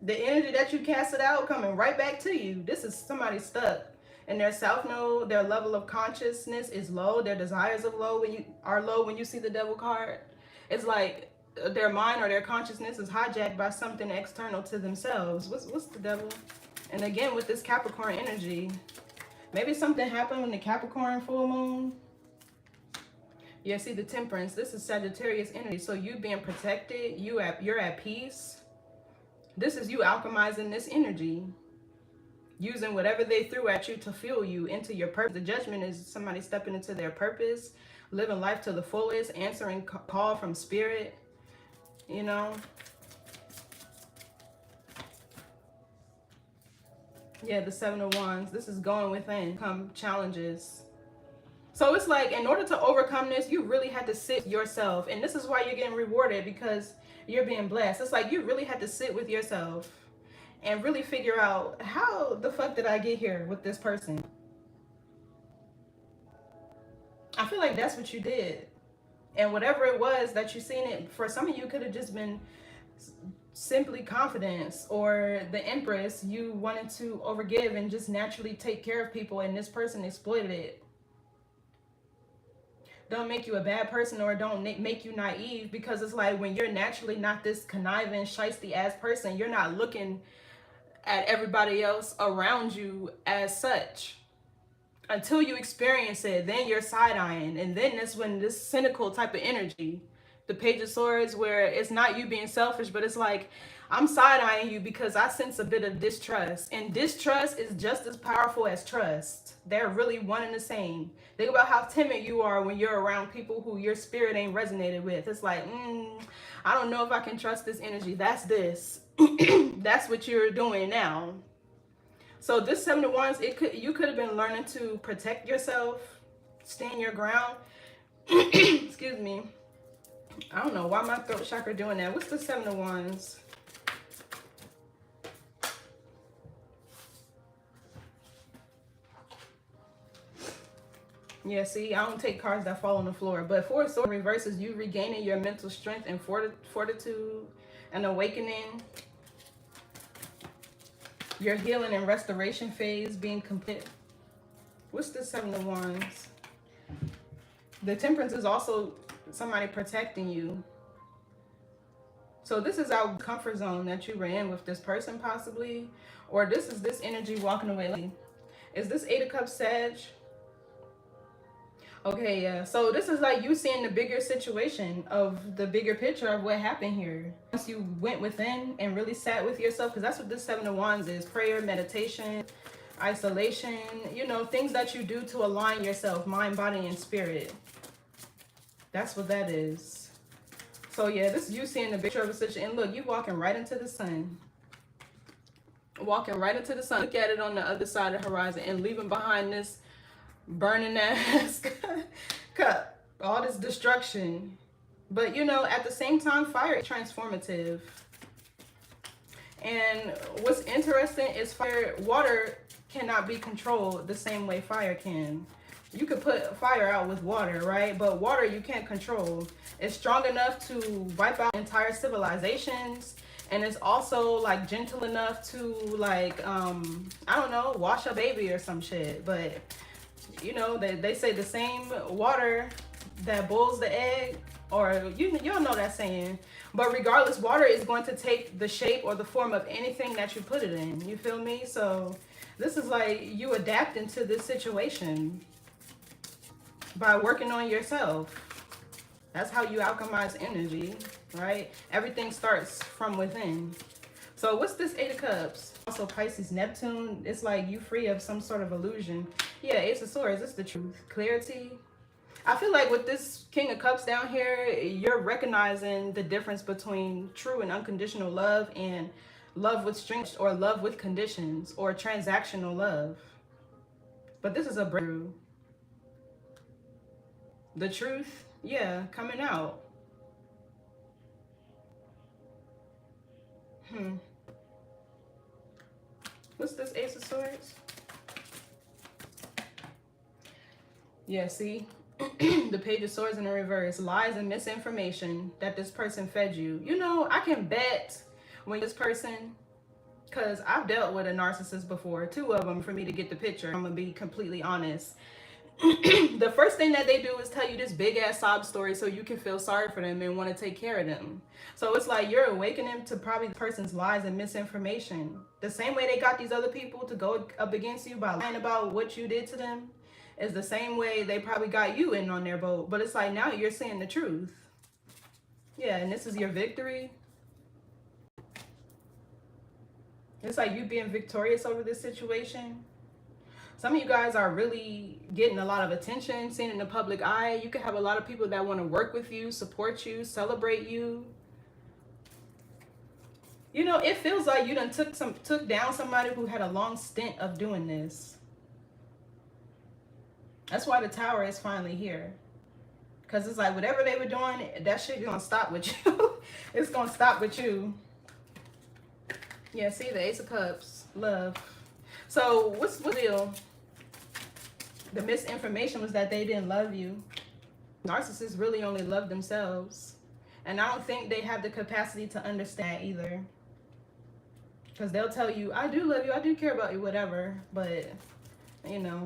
the energy that you casted out coming right back to you. This is somebody stuck in their self node. Their level of consciousness is low. Their desires are low when you see the Devil card. It's like their mind or their consciousness is hijacked by something external to themselves. What's the Devil? And again, with this Capricorn energy, maybe something happened when the Capricorn full moon. Yeah, see the Temperance. This is Sagittarius energy. So you being protected, you're at peace. This is you alchemizing this energy, using whatever they threw at you to fuel you into your purpose. The Judgment is somebody stepping into their purpose, living life to the fullest, answering call from spirit, you know. Yeah, the Seven of Wands. This is going within, come challenges. So it's like, in order to overcome this, you really had to sit yourself. And this is why you're getting rewarded, because you're being blessed. It's like you really had to sit with yourself and really figure out, how the fuck did I get here with this person? I feel like that's what you did. And whatever it was that you seen it, for some of you could have just been simply confidence, or the Empress, you wanted to overgive and just naturally take care of people, and this person exploited it. Don't make you a bad person, or don't make you naive, because it's like when you're naturally not this conniving, shiesty ass person, you're not looking at everybody else around you as such. Until you experience it, then you're side-eyeing, and then that's when this cynical type of energy, the Page of Swords, where it's not you being selfish, but it's like, I'm side-eyeing you because I sense a bit of distrust. And distrust is just as powerful as trust. They're really one and the same. Think about how timid you are when you're around people who your spirit ain't resonated with. It's like, I don't know if I can trust this energy. That's this. That's what you're doing now. So this Seven of Wands, you could have been learning to protect yourself, stand your ground. Excuse me. I don't know why my throat chakra doing that. What's the Seven of Wands? Yeah, see, I don't take cards that fall on the floor. But Four of Swords reverses you regaining your mental strength and fortitude and awakening. Your healing and restoration phase being complete. What's the Seven of Wands? The Temperance is also somebody protecting you. So this is our comfort zone that you were in with this person possibly. Or this is this energy walking away. Is this Eight of Cups Sag? Okay, yeah. So this is like you seeing the bigger situation of the bigger picture of what happened here. Once you went within and really sat with yourself, because that's what this Seven of Wands is. Prayer, meditation, isolation, you know, things that you do to align yourself, mind, body, and spirit. That's what that is. So yeah, this is you seeing the picture of a situation. And look, you walking right into the sun. walking right into the sun. Look at it on the other side of the horizon and leaving behind this burning ass cup, all this destruction. But you know, at the same time, fire is transformative. And what's interesting is water cannot be controlled the same way fire can. You could put fire out with water, right? But water you can't control. It's strong enough to wipe out entire civilizations, and it's also like gentle enough to like I don't know, wash a baby or some shit. But you know, they say the same water that boils the egg, or you'll know that saying. But regardless, water is going to take the shape or the form of anything that you put it in. You feel me? So this is like you adapting to this situation by working on yourself. That's how you alchemize energy, right? Everything starts from within. So what's this Eight of Cups? Also Pisces, Neptune. It's like you free of some sort of illusion. Yeah, Ace of Swords. It's the truth. Clarity. I feel like with this King of Cups down here, you're recognizing the difference between true and unconditional love and love with strings, or love with conditions, or transactional love. But this is a breakthrough. The truth, yeah, coming out. What's this Ace of Swords? Yeah, see? The Page of Swords in the reverse. Lies and misinformation that this person fed you. You know, I can bet when this person, because I've dealt with a narcissist before, 2 of them for me to get the picture. I'm going to be completely honest. The first thing that they do is tell you this big ass sob story so you can feel sorry for them and want to take care of them. So it's like you're awakening to probably the person's lies and misinformation. The same way they got these other people to go up against you by lying about what you did to them is the same way they probably got you in on their boat. But it's like now you're seeing the truth. Yeah, and this is your victory. It's like you being victorious over this situation. Some of you guys are really getting a lot of attention, seen in the public eye. You could have a lot of people that want to work with you, support you, celebrate you. You know, it feels like you done took down somebody who had a long stint of doing this. That's why the Tower is finally here. Because it's like whatever they were doing, that shit gonna stop with you. It's gonna stop with you. Yeah, see the Ace of Cups, love. So what's the deal? The misinformation was that they didn't love you. Narcissists really only love themselves. And I don't think they have the capacity to understand either. Because they'll tell you, I do love you, I do care about you, whatever. But, you know.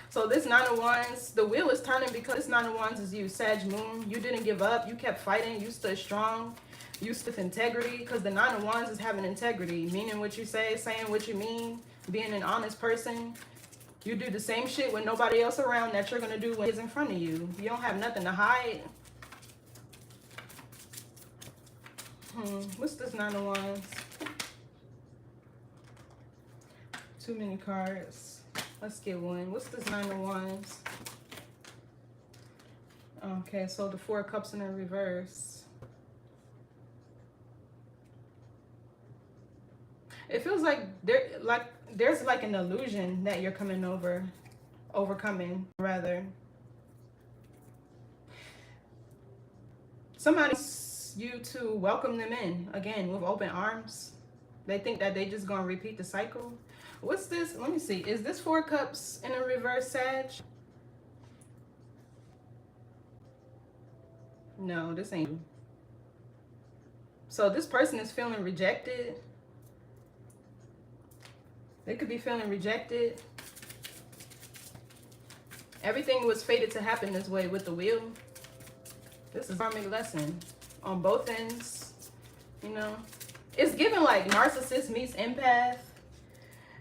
So this 9 of Wands, the wheel is turning because this 9 of Wands is you, Sag Moon. You didn't give up. You kept fighting. You stood strong. You stood with integrity. Because the 9 of Wands is having integrity. Meaning what you say, saying what you mean, being an honest person. You do the same shit with nobody else around that you're going to do when it's in front of you. You don't have nothing to hide. What's this 9 of Wands? Too many cards. Let's get one. What's this 9 of Wands? Okay, so the 4 of Cups in the reverse. It feels like there's like an illusion that you're overcoming rather. Somebody wants you to welcome them in again with open arms. They think that they just gonna repeat the cycle. What's this? Let me see. Is this 4 Cups in a reverse, Sag? No, this ain't you. So this person is feeling rejected. They could be feeling rejected. Everything was fated to happen this way with the wheel. This is a karmic lesson on both ends. You know, it's given like narcissist meets empath.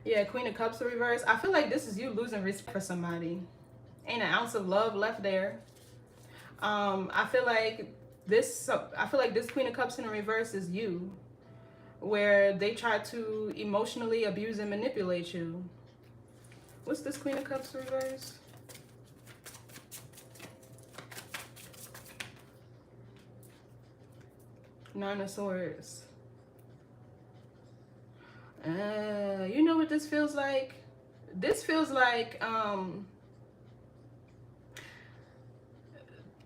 Yeah, Queen of Cups reverse. I feel like this is you losing respect for somebody. Ain't an ounce of love left there. I feel like this Queen of Cups in the reverse is you, where they try to emotionally abuse and manipulate you. What's this Queen of Cups reverse? Nine of Swords. You know what this feels like? This feels like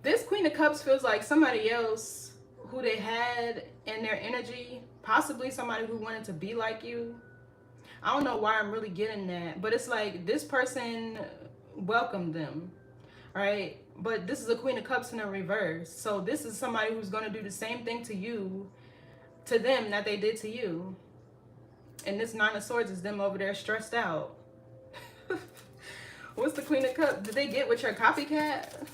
this Queen of Cups feels like somebody else who they had in their energy, possibly somebody who wanted to be like you. I don't know why I'm really getting that, but it's like this person welcomed them, right? But this is a Queen of Cups in a reverse. So this is somebody who's going to do the same thing to you, to them, that they did to you. And this Nine of Swords is them over there stressed out. What's the Queen of Cups? Did they get with your copycat?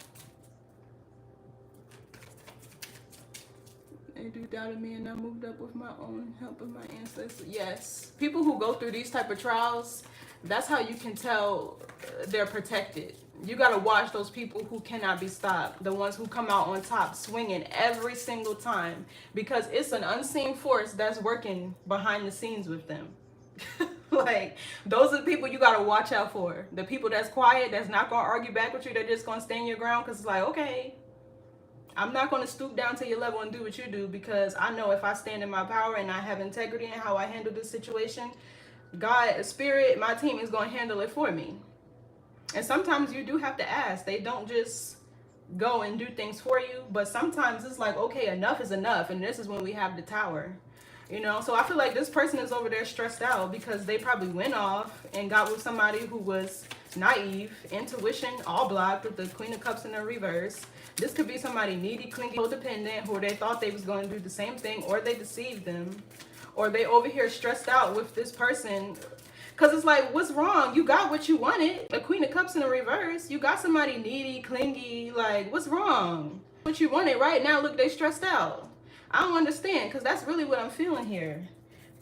They do doubted me and I moved up with my own help of my ancestors. Yes. People who go through these type of trials, that's how you can tell they're protected. You got to watch those people who cannot be stopped. The ones who come out on top swinging every single time. Because it's an unseen force that's working behind the scenes with them. Like, those are the people you got to watch out for. The people that's quiet, that's not going to argue back with you. They're just going to stand your ground because it's like, okay, I'm not going to stoop down to your level and do what you do, because I know if I stand in my power and I have integrity in how I handle this situation, God, Spirit, my team is going to handle it for me. And sometimes you do have to ask. They don't just go and do things for you, but sometimes it's like, okay, enough is enough. And this is when we have the Tower, you know? So I feel like this person is over there stressed out because they probably went off and got with somebody who was naive, intuition all blocked with the Queen of Cups in the reverse. This could be somebody needy, clingy, codependent, who they thought they was going to do the same thing, or they deceived them, or they over here stressed out with this person. Because it's like, what's wrong? You got what you wanted. The Queen of Cups in the reverse. You got somebody needy, clingy. Like, what's wrong? What you wanted right now, look, they stressed out. I don't understand, because that's really what I'm feeling here.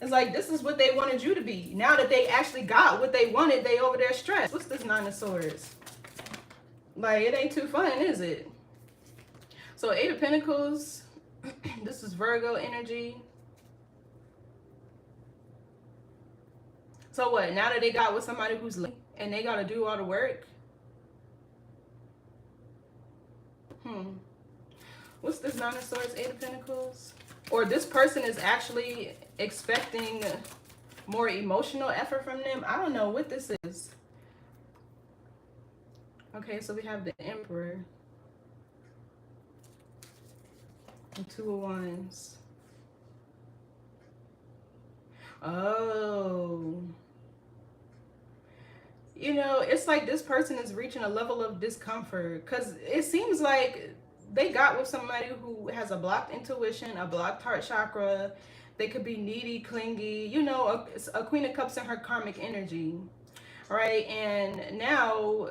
It's like, this is what they wanted you to be. Now that they actually got what they wanted, they over there stressed. What's this Nine of Swords? Like, it ain't too fun, is it? So, Eight of Pentacles. This is Virgo energy. So what? Now that they got with somebody who's late and they got to do all the work? What's this Nine of Swords, Eight of Pentacles? Or this person is actually expecting more emotional effort from them. I don't know what this is. Okay, so we have the Emperor. And Two of Wands. Oh. You know, it's like this person is reaching a level of discomfort, because it seems like they got with somebody who has a blocked intuition, a blocked heart chakra. They could be needy, clingy, you know, a Queen of Cups in her karmic energy, right? And now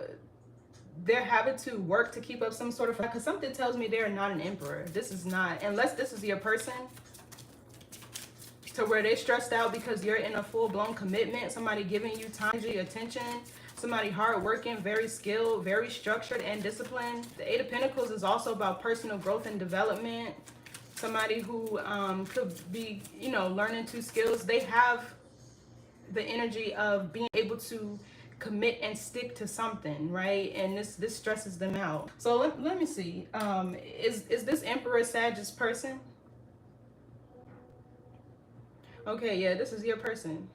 they're having to work to keep up some sort of, because something tells me they're not an emperor. This is not, unless this is your person, to where they're stressed out because you're in a full-blown commitment, somebody giving you time, attention, somebody hardworking, very skilled, very structured and disciplined. The Eight of Pentacles is also about personal growth and development. Somebody who could be, you know, learning two skills. They have the energy of being able to commit and stick to something, right? And this stresses them out. So let me see. Is this Emperor Sagittarius person? Okay, yeah, this is your person.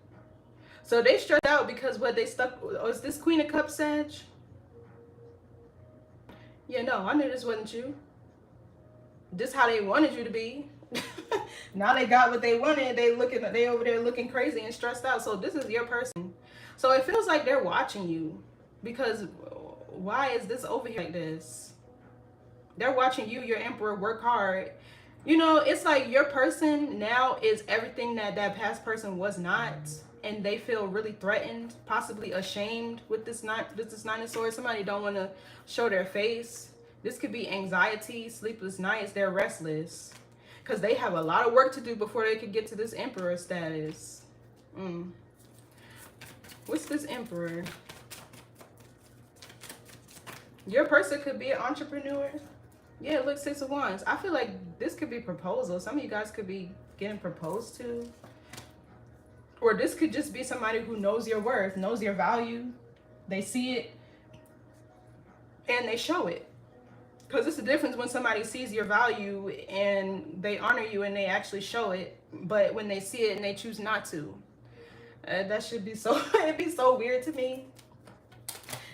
So they stressed out because what they stuck. Oh, is this Queen of Cups, Sag? Yeah, no, I knew this wasn't you. This how they wanted you to be. Now they got what they wanted. They over there looking crazy and stressed out. So this is your person. So it feels like they're watching you, because why is this over here like this? They're watching you, your Emperor, work hard. You know, it's like your person now is everything that past person was not, and they feel really threatened, possibly ashamed with this Nine of Swords. Somebody don't want to show their face. This could be anxiety, sleepless nights. They're restless because they have a lot of work to do before they could get to this Emperor status. What's this Emperor? Your person could be an entrepreneur. Yeah, look, Six of Wands. I feel like this could be proposal. Some of you guys could be getting proposed to. Or this could just be somebody who knows your worth, knows your value. They see it and they show it. Because it's the difference when somebody sees your value and they honor you and they actually show it. But when they see it and they choose not to. That should be so, it'd be so weird to me.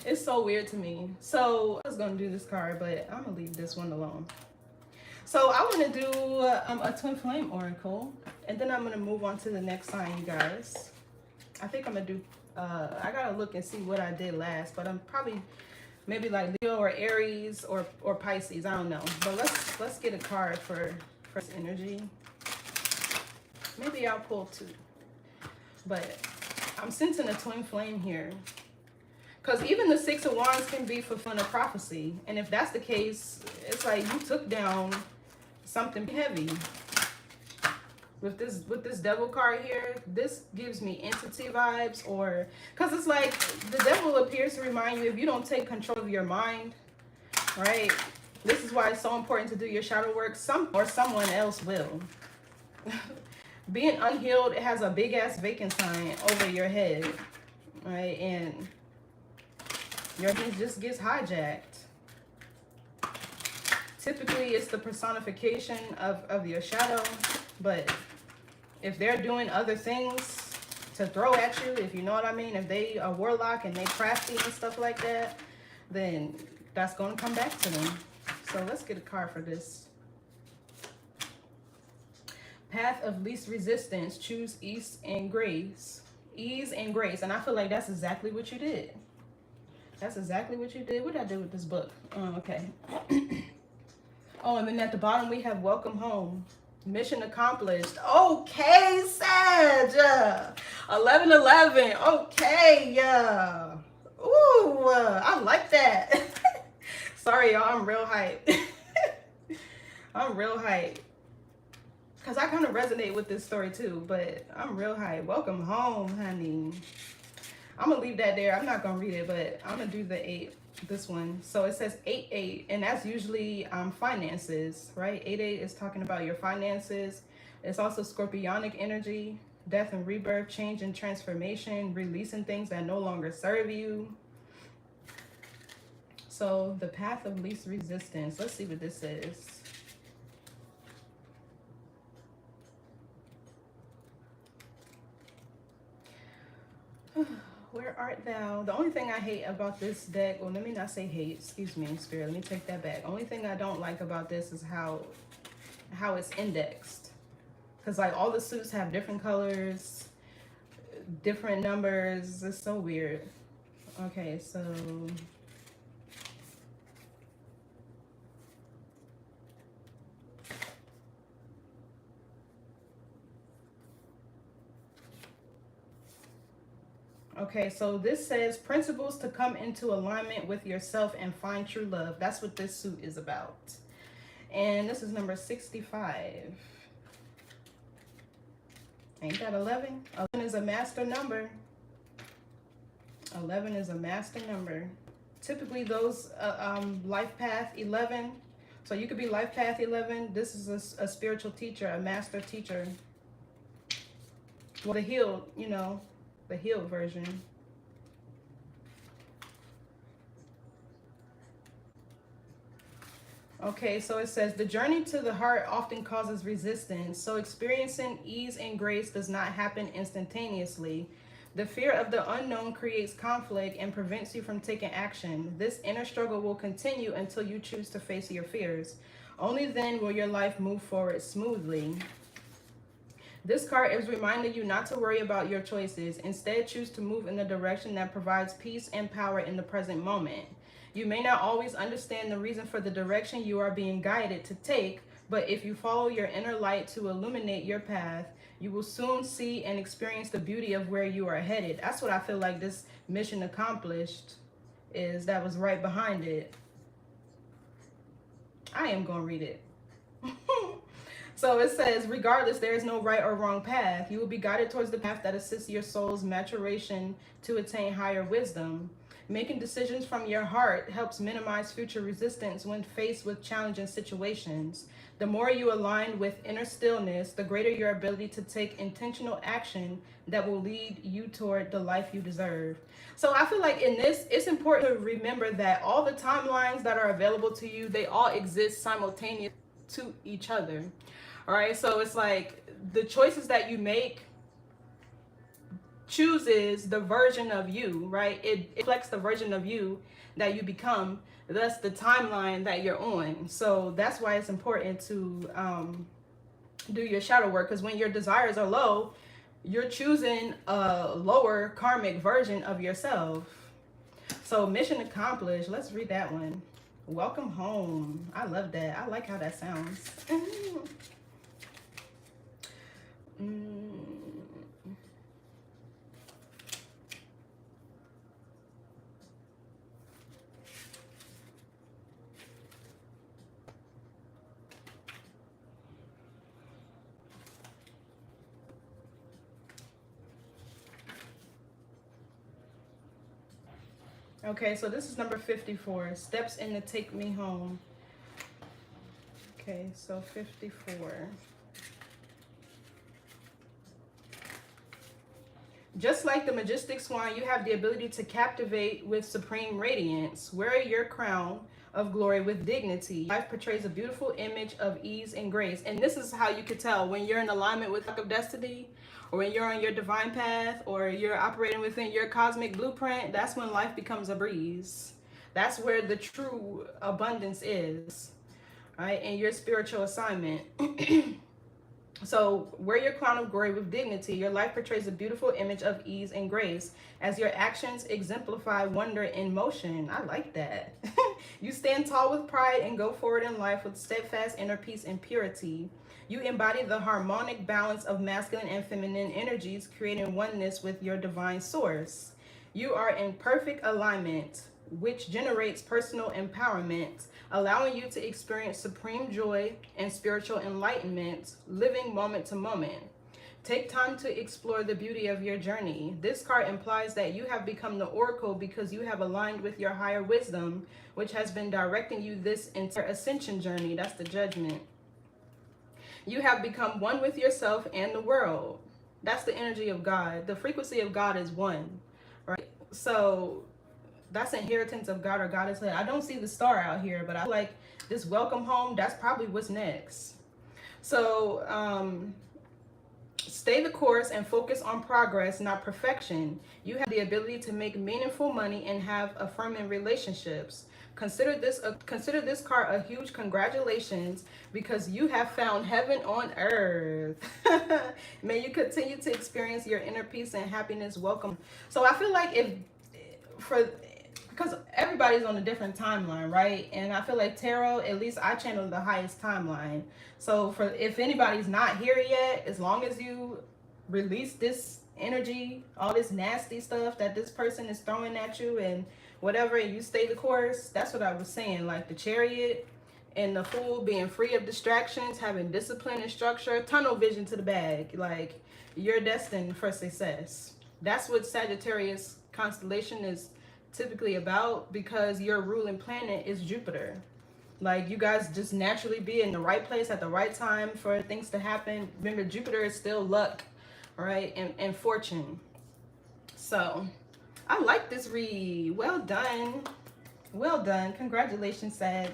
It's so weird to me. So I was gonna do this card, but I'm gonna leave this one alone. So I want to do a twin flame oracle, and then I'm gonna move on to the next sign, you guys. I think I'm gonna do. I gotta look and see what I did last, but I'm probably maybe like Leo or Aries or Pisces. I don't know. But let's get a card for this energy. Maybe I'll pull two, but I'm sensing a twin flame here. Because even the Six of Wands can be fulfilling a prophecy. And if that's the case, it's like you took down something heavy. With this devil card here, this gives me entity vibes, or because it's like the devil appears to remind you, if you don't take control of your mind, right? This is why it's so important to do your shadow work. Someone else will. Being unhealed, it has a big ass vacant sign over your head, right? And your thing just gets hijacked. Typically, it's the personification of your shadow, but if they're doing other things to throw at you, if you know what I mean, if they are warlock and they crafty and stuff like that, then that's going to come back to them. So let's get a card for this. Path of least resistance. Choose ease and grace. Ease and grace. And I feel like that's exactly what you did. That's exactly what you did. What did I do with this book? Oh, okay. Oh, and then at the bottom we have welcome home. Mission accomplished. Okay, Sag. 1111. Okay, yeah. Ooh, I like that. Sorry, y'all. I'm real hype. I'm real hype. Because I kind of resonate with this story too, but I'm real hype. Welcome home, honey. I'm going to leave that there. I'm not going to read it, but I'm going to do the 8. This one. So it says 8-8, and that's usually finances, right? 8-8 is talking about your finances. It's also scorpionic energy, death and rebirth, change and transformation, releasing things that no longer serve you. So the path of least resistance. Let's see what this is. Where art thou? The only thing I hate about this deck, well, let me not say hate, excuse me, Spirit, let me take that back. Only thing I don't like about this is how it's indexed. Because like all the suits have different colors, different numbers. It's so weird. Okay, so okay, so this says principles to come into alignment with yourself and find true love. That's what this suit is about. And this is number 65. Ain't that 11? 11 is a master number. 11 is a master number. Typically those life path 11. So you could be life path 11. This is a spiritual teacher, a master teacher. Well, the healed, you know, the healed version. Okay, so it says the journey to the heart often causes resistance. So experiencing ease and grace does not happen instantaneously. The fear of the unknown creates conflict and prevents you from taking action. This inner struggle will continue until you choose to face your fears. Only then will your life move forward smoothly. This card is reminding you not to worry about your choices. Instead, choose to move in the direction that provides peace and power in the present moment. You may not always understand the reason for the direction you are being guided to take, but if you follow your inner light to illuminate your path, you will soon see and experience the beauty of where you are headed. That's what I feel like this mission accomplished is. That was right behind it. I am going to read it. So it says, regardless, there is no right or wrong path. You will be guided towards the path that assists your soul's maturation to attain higher wisdom. Making decisions from your heart helps minimize future resistance when faced with challenging situations. The more you align with inner stillness, the greater your ability to take intentional action that will lead you toward the life you deserve. So I feel like in this, it's important to remember that all the timelines that are available to you, they all exist simultaneously to each other. All right, so it's like the choices that you make, chooses the version of you, right? It reflects the version of you that you become, thus the timeline that you're on. So that's why it's important to do your shadow work, because when your desires are low, you're choosing a lower karmic version of yourself. So mission accomplished. Let's read that one. Welcome home. I love that. I like how that sounds. Okay, so this is number 54. Steps in to take me home. Okay, so 54. Just like the majestic swan, you have the ability to captivate with supreme radiance. Wear your crown of glory with dignity. Life portrays a beautiful image of ease and grace. And this is how you could tell when you're in alignment with the of destiny, or when you're on your divine path, or you're operating within your cosmic blueprint. That's when life becomes a breeze. That's where the true abundance is, right? And your spiritual assignment. So wear your crown of glory with dignity. Your life portrays a beautiful image of ease and grace as your actions exemplify wonder in motion. I like that. You stand tall with pride and go forward in life with steadfast inner peace and purity. You embody the harmonic balance of masculine and feminine energies, creating oneness with your divine source. You are in perfect alignment, which generates personal empowerment, allowing you to experience supreme joy and spiritual enlightenment, living moment to moment. Take time to explore the beauty of your journey. This card implies that you have become the oracle because you have aligned with your higher wisdom, which has been directing you this entire ascension journey. That's the judgment. You have become one with yourself and the world. That's the energy of God. The frequency of God is one, right? So that's inheritance of God or goddesshood. I don't see the star out here, but I feel like this welcome home, that's probably what's next. So stay the course and focus on progress, not perfection. You have the ability to make meaningful money and have affirming relationships. Consider this card a huge congratulations, because you have found heaven on earth. May you continue to experience your inner peace and happiness. Welcome. So I feel like because everybody's on a different timeline, right? And I feel like tarot, at least I channel the highest timeline. So if anybody's not here yet, as long as you release this energy, all this nasty stuff that this person is throwing at you and whatever, and you stay the course, that's what I was saying. Like the Chariot and the Fool, being free of distractions, having discipline and structure, tunnel vision to the bag. Like, you're destined for success. That's what Sagittarius constellation is typically about, because your ruling planet is Jupiter. Like, you guys just naturally be in the right place at the right time for things to happen. Remember, Jupiter is still luck, right? And fortune. So I like this read. Well done. Well done. Congratulations, Sag.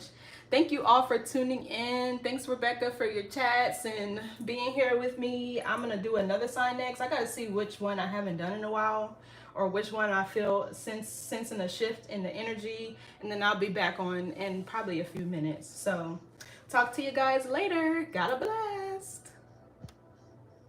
Thank you all for tuning in. Thanks, Rebecca, for your chats and being here with me. I'm going to do another sign next. I got to see which one I haven't done in a while, or which one I feel sensing a shift in the energy. And then I'll be back on in probably a few minutes. So talk to you guys later. God bless.